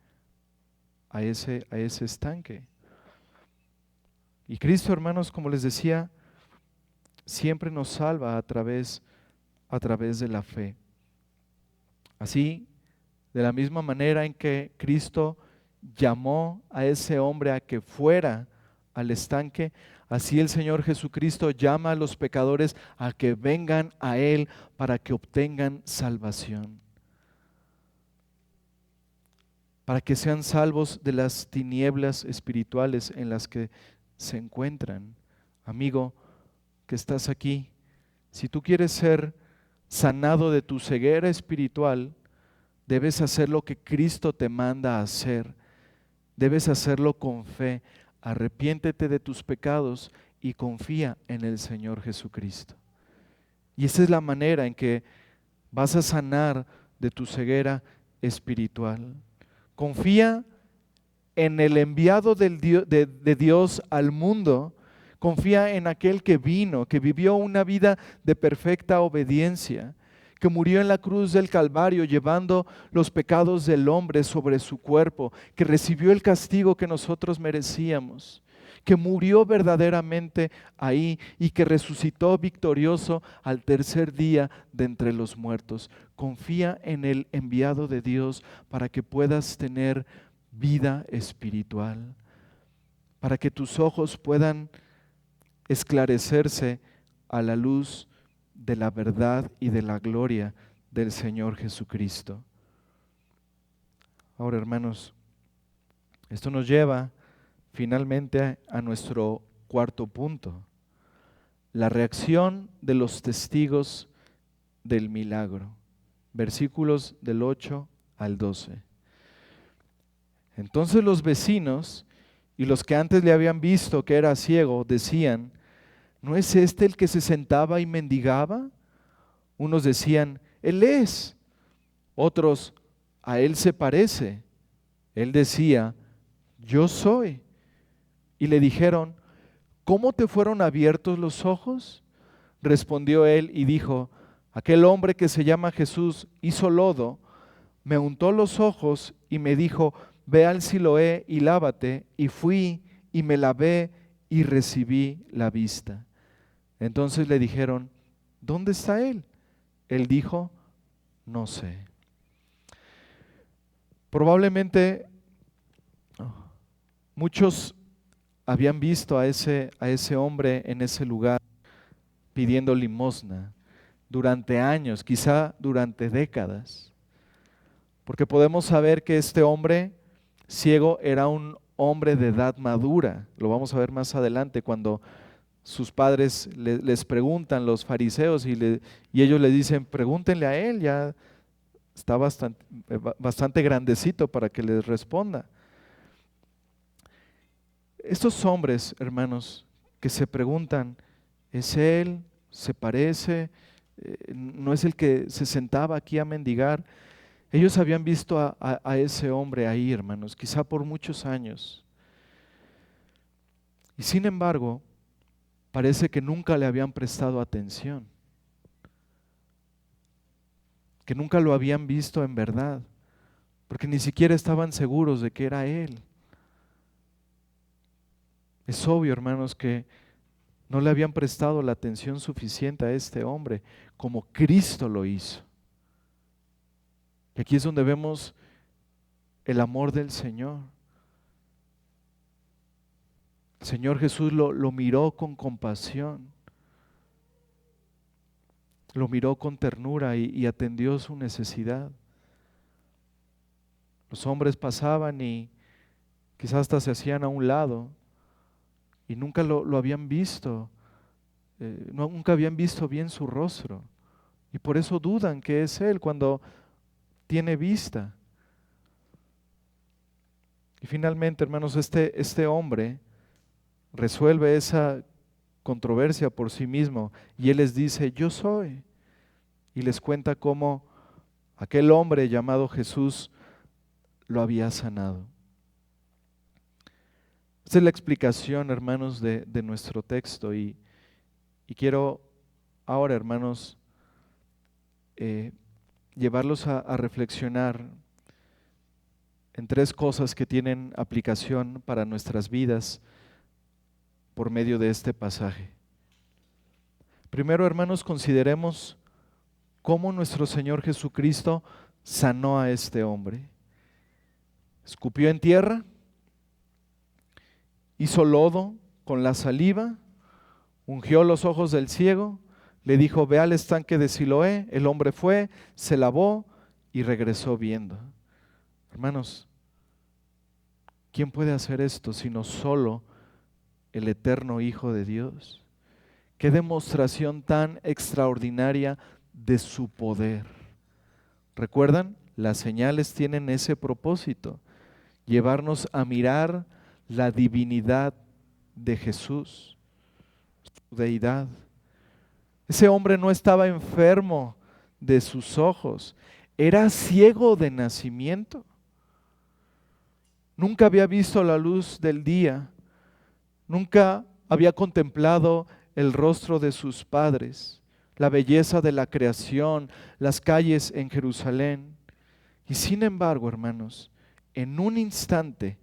a ese estanque. Y Cristo, hermanos, como les decía, siempre nos salva a través de la fe. Así, de la misma manera en que Cristo llamó a ese hombre a que fuera al estanque, así el Señor Jesucristo llama a los pecadores a que vengan a Él para que obtengan salvación, para que sean salvos de las tinieblas espirituales en las que se encuentran. Amigo que estás aquí, si tú quieres ser sanado de tu ceguera espiritual, debes hacer lo que Cristo te manda a hacer. Debes hacerlo con fe. Arrepiéntete de tus pecados y confía en el Señor Jesucristo. Y esa es la manera en que vas a sanar de tu ceguera espiritual. Confía en el enviado de Dios al mundo. Confía en aquel que vino, que vivió una vida de perfecta obediencia, que murió en la cruz del Calvario llevando los pecados del hombre sobre su cuerpo, que recibió el castigo que nosotros merecíamos, que murió verdaderamente ahí y que resucitó victorioso al tercer día de entre los muertos. Confía en el enviado de Dios para que puedas tener vida espiritual, para que tus ojos puedan esclarecerse a la luz de la verdad y de la gloria del Señor Jesucristo. Ahora, hermanos, esto nos lleva finalmente a nuestro cuarto punto, la reacción de los testigos del milagro. Versículos del 8 al 12. Entonces los vecinos y los que antes le habían visto que era ciego decían, ¿no es este el que se sentaba y mendigaba? Unos decían, Él es. Otros, a él se parece. Él decía, yo soy. Y le dijeron, ¿cómo te fueron abiertos los ojos? Respondió él y dijo, aquel hombre que se llama Jesús hizo lodo, me untó los ojos y me dijo, ve al Siloé y lávate. Y fui y me lavé y recibí la vista. Entonces le dijeron, ¿dónde está él? Él dijo, no sé. Probablemente muchos habían visto a ese hombre en ese lugar pidiendo limosna durante años, quizá durante décadas, porque podemos saber que este hombre ciego era un hombre de edad madura. Lo vamos a ver más adelante cuando sus padres les preguntan, los fariseos, y ellos le dicen, pregúntenle a él, ya está bastante grandecito para que les responda. Estos hombres, hermanos, que se preguntan, ¿es él? ¿Se parece? ¿No es el que se sentaba aquí a mendigar? Ellos habían visto a ese hombre ahí, hermanos, quizá por muchos años. Y sin embargo, parece que nunca le habían prestado atención, que nunca lo habían visto en verdad, porque ni siquiera estaban seguros de que era él. Es obvio, hermanos, que no le habían prestado la atención suficiente a este hombre como Cristo lo hizo. Y aquí es donde vemos el amor del Señor. El Señor Jesús lo miró con compasión, lo miró con ternura y atendió su necesidad. Los hombres pasaban y quizás hasta se hacían a un lado y nunca lo habían visto, nunca habían visto bien su rostro. Y por eso dudan que es Él cuando tiene vista. Y finalmente, hermanos, este hombre resuelve esa controversia por sí mismo y Él les dice, yo soy. Y les cuenta cómo aquel hombre llamado Jesús lo había sanado. Esta es la explicación, hermanos, de nuestro texto y quiero ahora, hermanos, llevarlos a reflexionar en tres cosas que tienen aplicación para nuestras vidas por medio de este pasaje. Primero, hermanos, consideremos cómo nuestro Señor Jesucristo sanó a este hombre. Escupió en tierra, hizo lodo con la saliva, ungió los ojos del ciego, le dijo, ve al estanque de Siloé. El hombre fue, se lavó y regresó viendo. Hermanos, ¿quién puede hacer esto sino solo el eterno Hijo de Dios? Qué demostración tan extraordinaria de su poder. ¿Recuerdan? Las señales tienen ese propósito, llevarnos a mirar la divinidad de Jesús, su deidad. Ese hombre no estaba enfermo de sus ojos, era ciego de nacimiento. Nunca había visto la luz del día, nunca había contemplado el rostro de sus padres, la belleza de la creación, las calles en Jerusalén. Y sin embargo, hermanos, en un instante,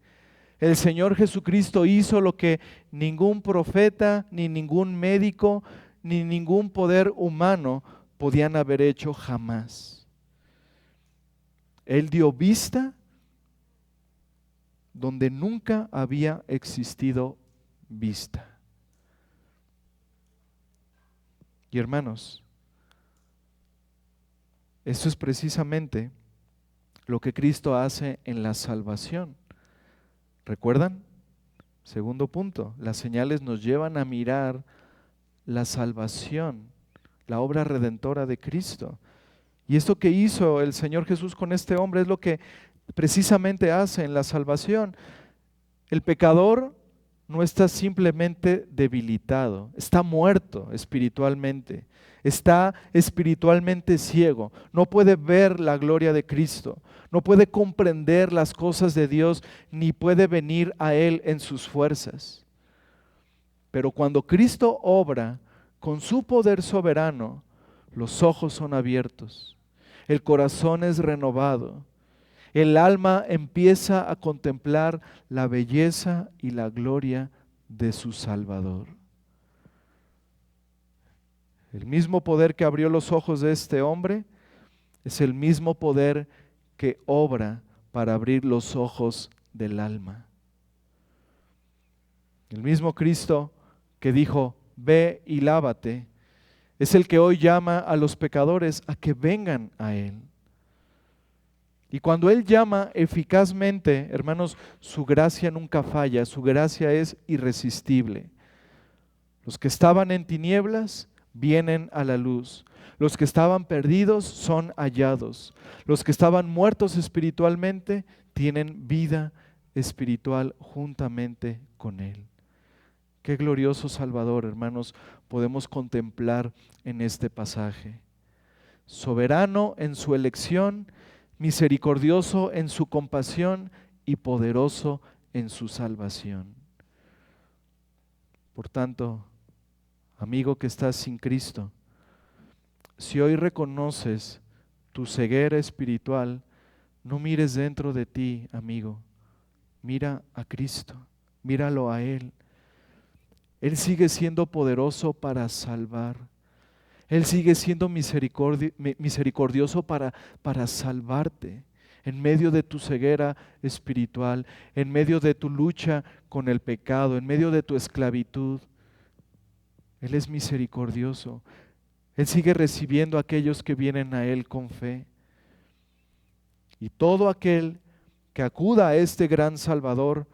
el Señor Jesucristo hizo lo que ningún profeta, ni ningún médico, ni ningún poder humano podían haber hecho jamás. Él dio vista donde nunca había existido vista. Y hermanos, eso es precisamente lo que Cristo hace en la salvación. ¿Recuerdan? Segundo punto, las señales nos llevan a mirar la salvación, la obra redentora de Cristo. Y esto que hizo el Señor Jesús con este hombre es lo que precisamente hace en la salvación. El pecador no está simplemente debilitado, está muerto espiritualmente, está espiritualmente ciego, no puede ver la gloria de Cristo, no puede comprender las cosas de Dios, ni puede venir a Él en sus fuerzas. Pero cuando Cristo obra con su poder soberano, los ojos son abiertos, el corazón es renovado, el alma empieza a contemplar la belleza y la gloria de su Salvador. El mismo poder que abrió los ojos de este hombre es el mismo poder que obra para abrir los ojos del alma. El mismo Cristo que dijo, ve y lávate, es el que hoy llama a los pecadores a que vengan a Él. Y cuando Él llama eficazmente, hermanos, su gracia nunca falla, su gracia es irresistible. Los que estaban en tinieblas vienen a la luz. Los que estaban perdidos son hallados. Los que estaban muertos espiritualmente tienen vida espiritual juntamente con Él. Qué glorioso Salvador, hermanos, podemos contemplar en este pasaje. Soberano en su elección, misericordioso en su compasión y poderoso en su salvación. Por tanto, amigo que estás sin Cristo, si hoy reconoces tu ceguera espiritual, no mires dentro de ti, amigo. Mira a Cristo, míralo a Él. Él sigue siendo poderoso para salvar. Él sigue siendo misericordioso para salvarte en medio de tu ceguera espiritual, en medio de tu lucha con el pecado, en medio de tu esclavitud. Él es misericordioso. Él sigue recibiendo a aquellos que vienen a Él con fe. Y todo aquel que acuda a este gran Salvador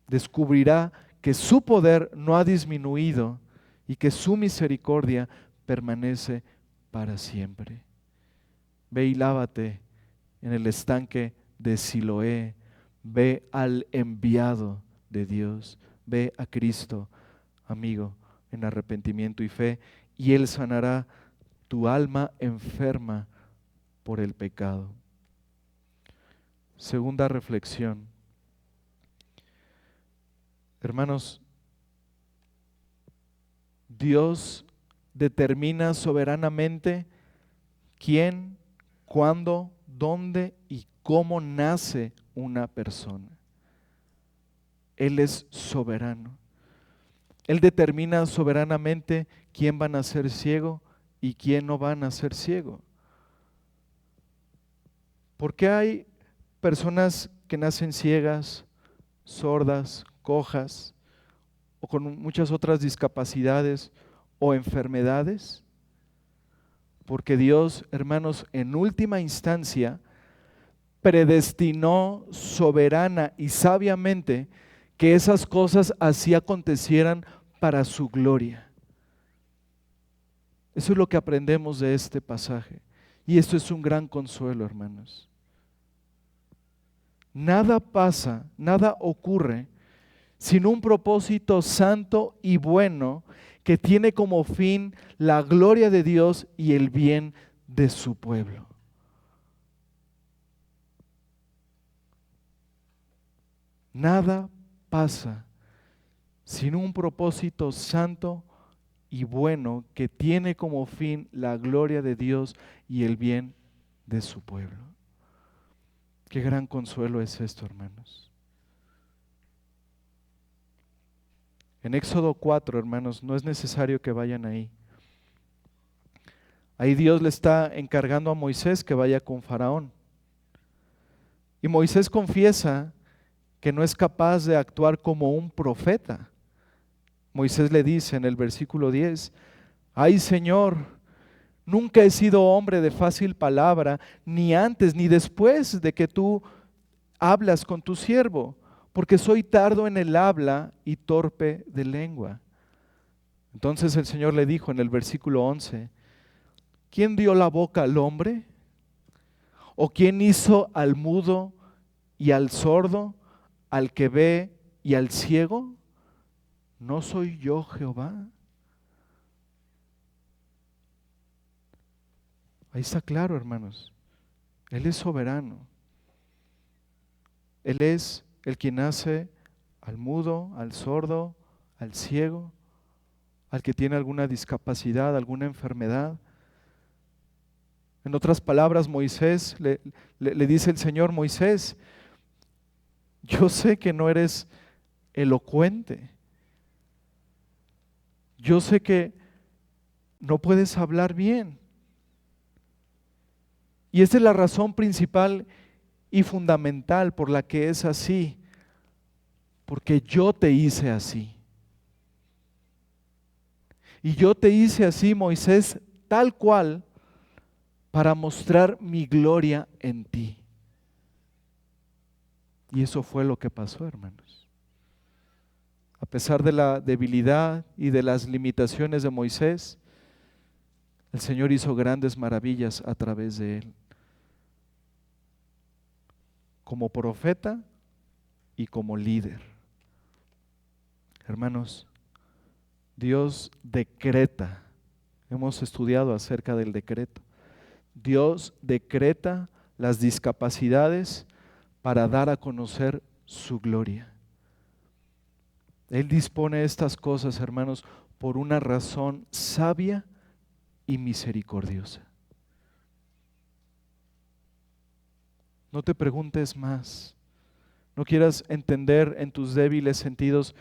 descubrirá que su poder no ha disminuido y que su misericordia permanece para siempre. Ve y lávate en el estanque de Siloé. Ve al enviado de Dios. Ve a Cristo, amigo, en arrepentimiento y fe, y Él sanará tu alma enferma por el pecado. Segunda reflexión. Hermanos, Dios determina soberanamente quién, cuándo, dónde y cómo nace una persona. Él es soberano. Él determina soberanamente quién va a nacer ciego y quién no va a nacer ciego. ¿Por qué hay personas que nacen ciegas, sordas, cojas o con muchas otras discapacidades o enfermedades? Porque Dios, hermanos, en última instancia predestinó soberana y sabiamente que esas cosas así acontecieran para su gloria. Eso es lo que aprendemos de este pasaje. Y esto es un gran consuelo, hermanos. Nada pasa, nada ocurre sin un propósito santo y bueno que tiene como fin la gloria de Dios y el bien de su pueblo. Nada pasa sin un propósito santo y bueno que tiene como fin la gloria de Dios y el bien de su pueblo. Qué gran consuelo es esto, hermanos. En Éxodo 4, hermanos, no es necesario que vayan ahí. Ahí Dios le está encargando a Moisés que vaya con Faraón. Y Moisés confiesa que no es capaz de actuar como un profeta. Moisés le dice en el versículo 10, ay Señor, nunca he sido hombre de fácil palabra, ni antes ni después de que tú hablas con tu siervo, porque soy tardo en el habla y torpe de lengua. Entonces el Señor le dijo en el versículo 11, ¿quién dio la boca al hombre? ¿O quién hizo al mudo y al sordo, al que ve y al ciego? ¿no soy yo Jehová? Ahí está claro, hermanos. Él es soberano. Él es el quien hace al mudo, al sordo, al ciego, al que tiene alguna discapacidad, alguna enfermedad. En otras palabras, Moisés le dice el Señor: Moisés, yo sé que no eres elocuente, yo sé que no puedes hablar bien. Y esta es la razón principal y fundamental por la que es así, porque yo te hice así. Y yo te hice así, Moisés, tal cual, para mostrar mi gloria en ti. Y eso fue lo que pasó, hermanos. A pesar de la debilidad y de las limitaciones de Moisés, el Señor hizo grandes maravillas a través de él. Como profeta y como líder. Hermanos, Dios decreta, hemos estudiado acerca del decreto. Dios decreta las discapacidades para dar a conocer su gloria. Él dispone estas cosas, hermanos, por una razón sabia y misericordiosa. No te preguntes más. No quieras entender en tus débiles sentidos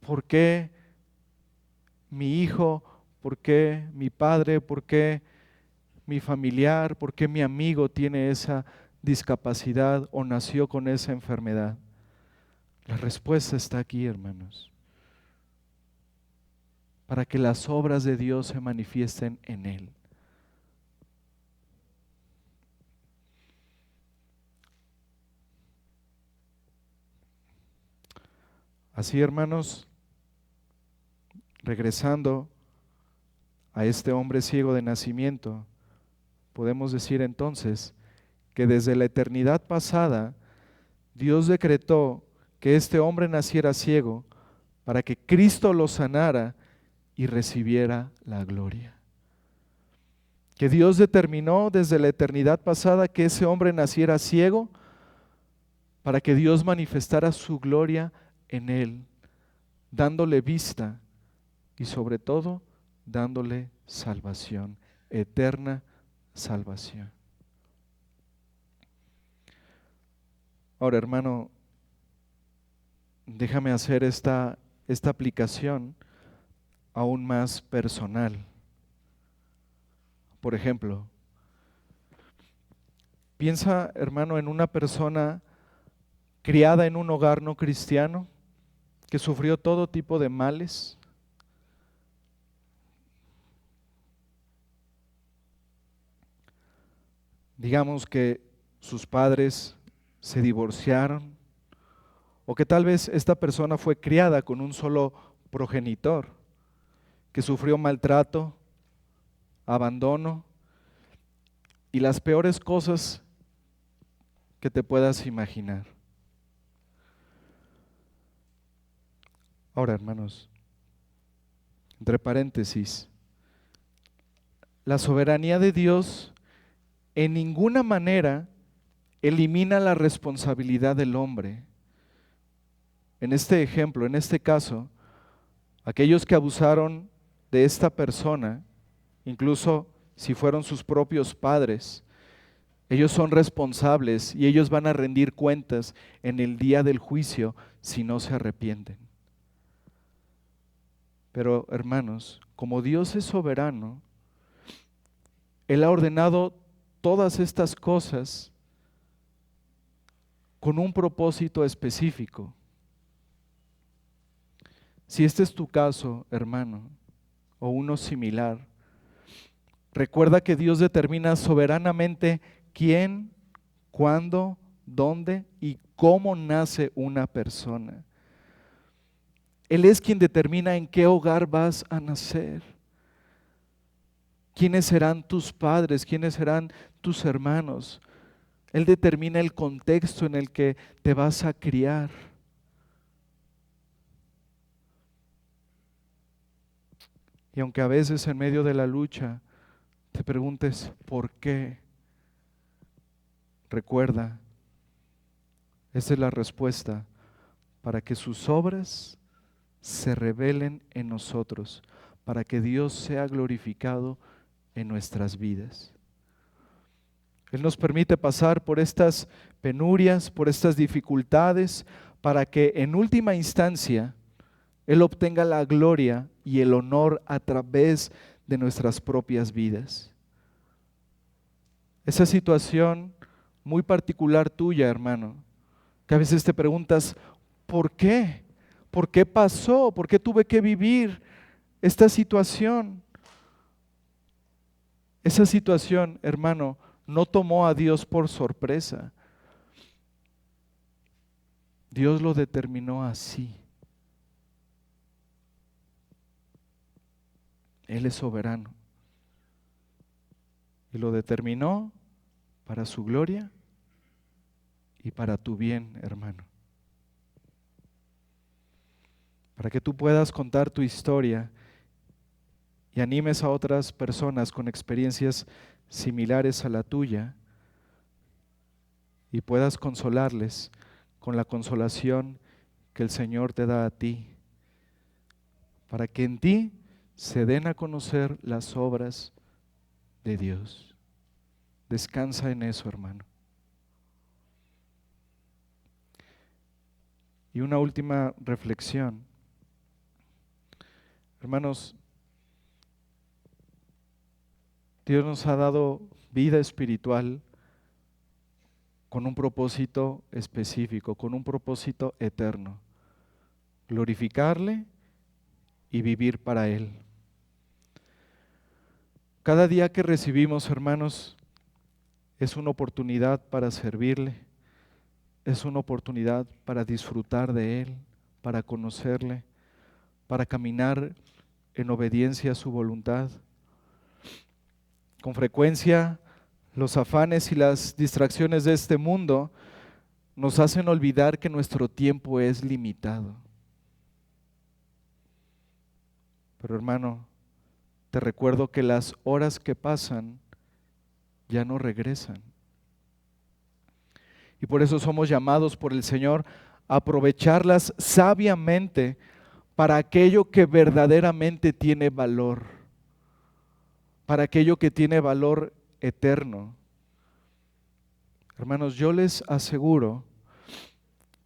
por qué mi hijo, por qué mi padre, por qué mi familiar, por qué mi amigo tiene esa discapacidad o nació con esa enfermedad. La respuesta está aquí, hermanos, para que las obras de Dios se manifiesten en él. Así, hermanos, regresando a este hombre ciego de nacimiento, podemos decir entonces que desde la eternidad pasada Dios decretó que este hombre naciera ciego para que Cristo lo sanara y recibiera la gloria. Que Dios determinó desde la eternidad pasada que ese hombre naciera ciego para que Dios manifestara su gloria en él, dándole vista y sobre todo dándole salvación, eterna salvación. Ahora, hermano, déjame hacer esta aplicación aún más personal. Por ejemplo, piensa, hermano, en una persona criada en un hogar no cristiano que sufrió todo tipo de males. Digamos que sus padres se divorciaron, o que tal vez esta persona fue criada con un solo progenitor, que sufrió maltrato, abandono y las peores cosas que te puedas imaginar. Ahora, hermanos, entre paréntesis, la soberanía de Dios en ninguna manera elimina la responsabilidad del hombre. En este ejemplo, en este caso, aquellos que abusaron de esta persona, incluso si fueron sus propios padres, ellos son responsables y ellos van a rendir cuentas en el día del juicio si no se arrepienten. Pero, hermanos, como Dios es soberano, Él ha ordenado todas estas cosas con un propósito específico. Si este es tu caso, hermano, o uno similar, recuerda que Dios determina soberanamente quién, cuándo, dónde y cómo nace una persona. Él es quien determina en qué hogar vas a nacer. ¿Quiénes serán tus padres? ¿Quiénes serán tus hermanos? Él determina el contexto en el que te vas a criar. Y aunque a veces en medio de la lucha te preguntes ¿por qué? Recuerda, esa es la respuesta para que sus obras se revelen en nosotros, para que Dios sea glorificado en nuestras vidas. Él nos permite pasar por estas penurias, por estas dificultades, para que en última instancia Él obtenga la gloria y el honor a través de nuestras propias vidas. Esa situación muy particular tuya, hermano, que a veces te preguntas, ¿por qué? ¿Por qué pasó? ¿Por qué tuve que vivir esta situación? Esa situación, hermano, no tomó a Dios por sorpresa. Dios lo determinó así. Él es soberano. Y lo determinó para su gloria y para tu bien, hermano. Para que tú puedas contar tu historia y animes a otras personas con experiencias similares a la tuya y puedas consolarles con la consolación que el Señor te da a ti, para que en ti se den a conocer las obras de Dios. Descansa en eso, hermano. Y una última reflexión. Hermanos, Dios nos ha dado vida espiritual con un propósito específico, con un propósito eterno. Glorificarle y vivir para Él. Cada día que recibimos, hermanos, es una oportunidad para servirle, es una oportunidad para disfrutar de Él, para conocerle, para caminar en obediencia a su voluntad. Con frecuencia, los afanes y las distracciones de este mundo nos hacen olvidar que nuestro tiempo es limitado. Pero hermano, te recuerdo que las horas que pasan ya no regresan. Y por eso somos llamados por el Señor a aprovecharlas sabiamente para aquello que verdaderamente tiene valor, para aquello que tiene valor eterno. Hermanos, yo les aseguro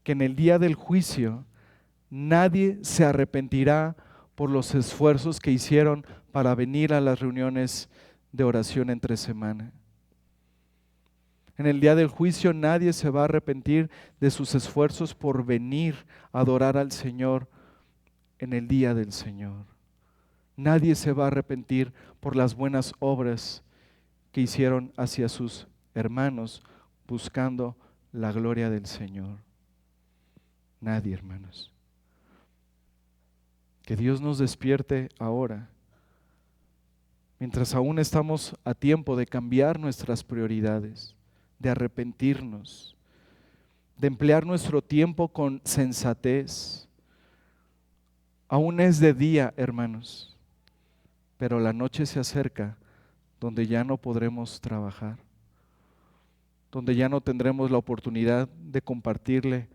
que en el día del juicio nadie se arrepentirá por los esfuerzos que hicieron para venir a las reuniones de oración entre semana. En el día del juicio nadie se va a arrepentir de sus esfuerzos por venir a adorar al Señor en el día del Señor. Nadie se va a arrepentir por las buenas obras que hicieron hacia sus hermanos buscando la gloria del Señor. Nadie, hermanos. Que Dios nos despierte ahora, mientras aún estamos a tiempo de cambiar nuestras prioridades, de arrepentirnos, de emplear nuestro tiempo con sensatez. Aún es de día, hermanos, pero la noche se acerca donde ya no podremos trabajar, donde ya no tendremos la oportunidad de compartirle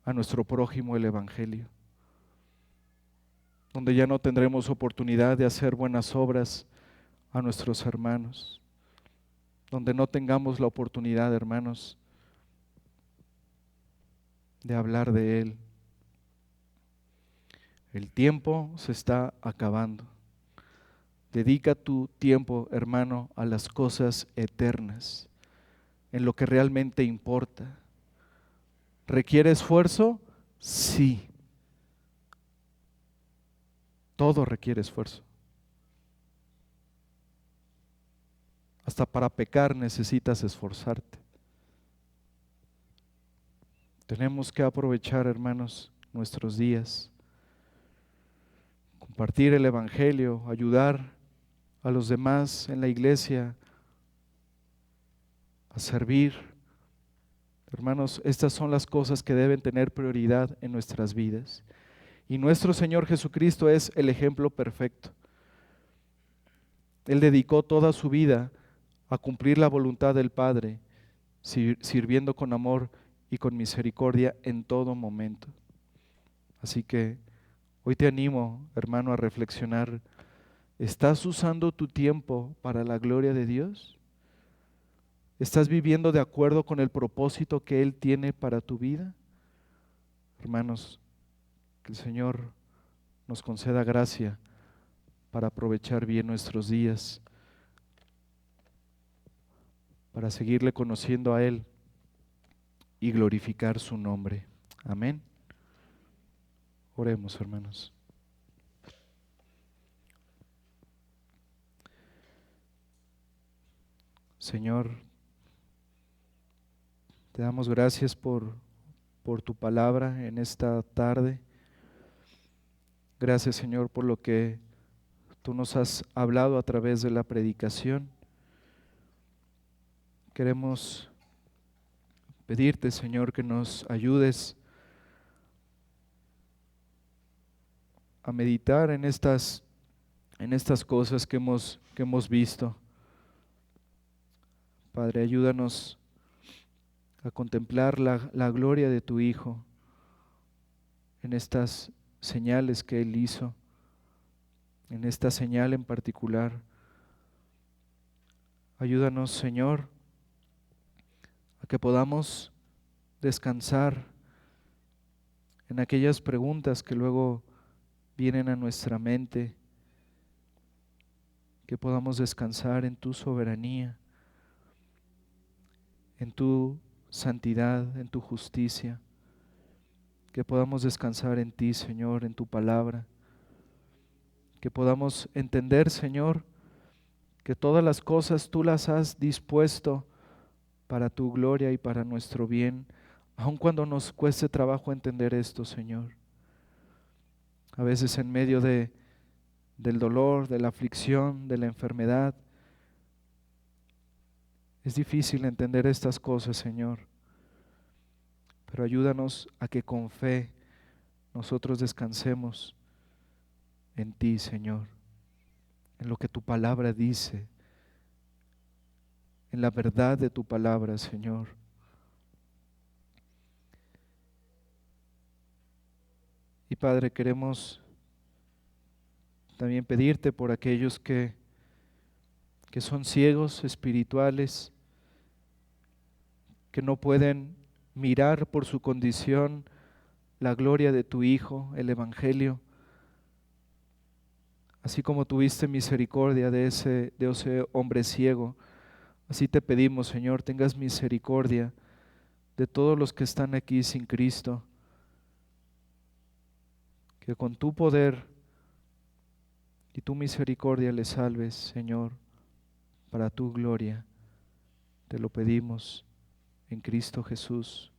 a nuestro prójimo el Evangelio, donde ya no tendremos oportunidad de hacer buenas obras a nuestros hermanos, donde no tengamos la oportunidad, hermanos, de hablar de Él. El tiempo se está acabando. Dedica tu tiempo, hermano, a las cosas eternas, en lo que realmente importa. ¿Requiere esfuerzo? Sí. Todo requiere esfuerzo. Hasta para pecar necesitas esforzarte. Tenemos que aprovechar, hermanos, nuestros días, compartir el Evangelio, ayudar a los demás en la iglesia, a servir. Hermanos, estas son las cosas que deben tener prioridad en nuestras vidas. Y nuestro Señor Jesucristo es el ejemplo perfecto. Él dedicó toda su vida a cumplir la voluntad del Padre, sirviendo con amor y con misericordia en todo momento. Así que hoy te animo, hermano, a reflexionar. ¿Estás usando tu tiempo para la gloria de Dios? ¿Estás viviendo de acuerdo con el propósito que Él tiene para tu vida? Hermanos, que el Señor nos conceda gracia para aprovechar bien nuestros días, para seguirle conociendo a Él y glorificar su nombre. Amén. Oremos, hermanos. Señor, te damos gracias por tu palabra en esta tarde. Gracias, Señor, por lo que tú nos has hablado a través de la predicación. Queremos pedirte, Señor, que nos ayudes a meditar en estas cosas que hemos visto. Padre, ayúdanos a contemplar la gloria de tu Hijo en estas señales que Él hizo, en esta señal en particular. Ayúdanos, Señor, a que podamos descansar en aquellas preguntas que luego vienen a nuestra mente, que podamos descansar en tu soberanía, en tu santidad, en tu justicia, que podamos descansar en ti, Señor, en tu palabra, que podamos entender, Señor, que todas las cosas tú las has dispuesto para tu gloria y para nuestro bien, aun cuando nos cueste trabajo entender esto, Señor. A veces en medio del dolor, de la aflicción, de la enfermedad, es difícil entender estas cosas, Señor, pero ayúdanos a que con fe nosotros descansemos en ti, Señor, en lo que tu palabra dice, en la verdad de tu palabra, Señor. Y Padre, queremos también pedirte por aquellos que son ciegos espirituales, que no pueden mirar por su condición la gloria de tu Hijo, el Evangelio, así como tuviste misericordia de ese hombre ciego. Así te pedimos, Señor, tengas misericordia de todos los que están aquí sin Cristo, que con tu poder y tu misericordia les salves, Señor, para tu gloria. Te lo pedimos en Cristo Jesús.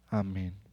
Amén.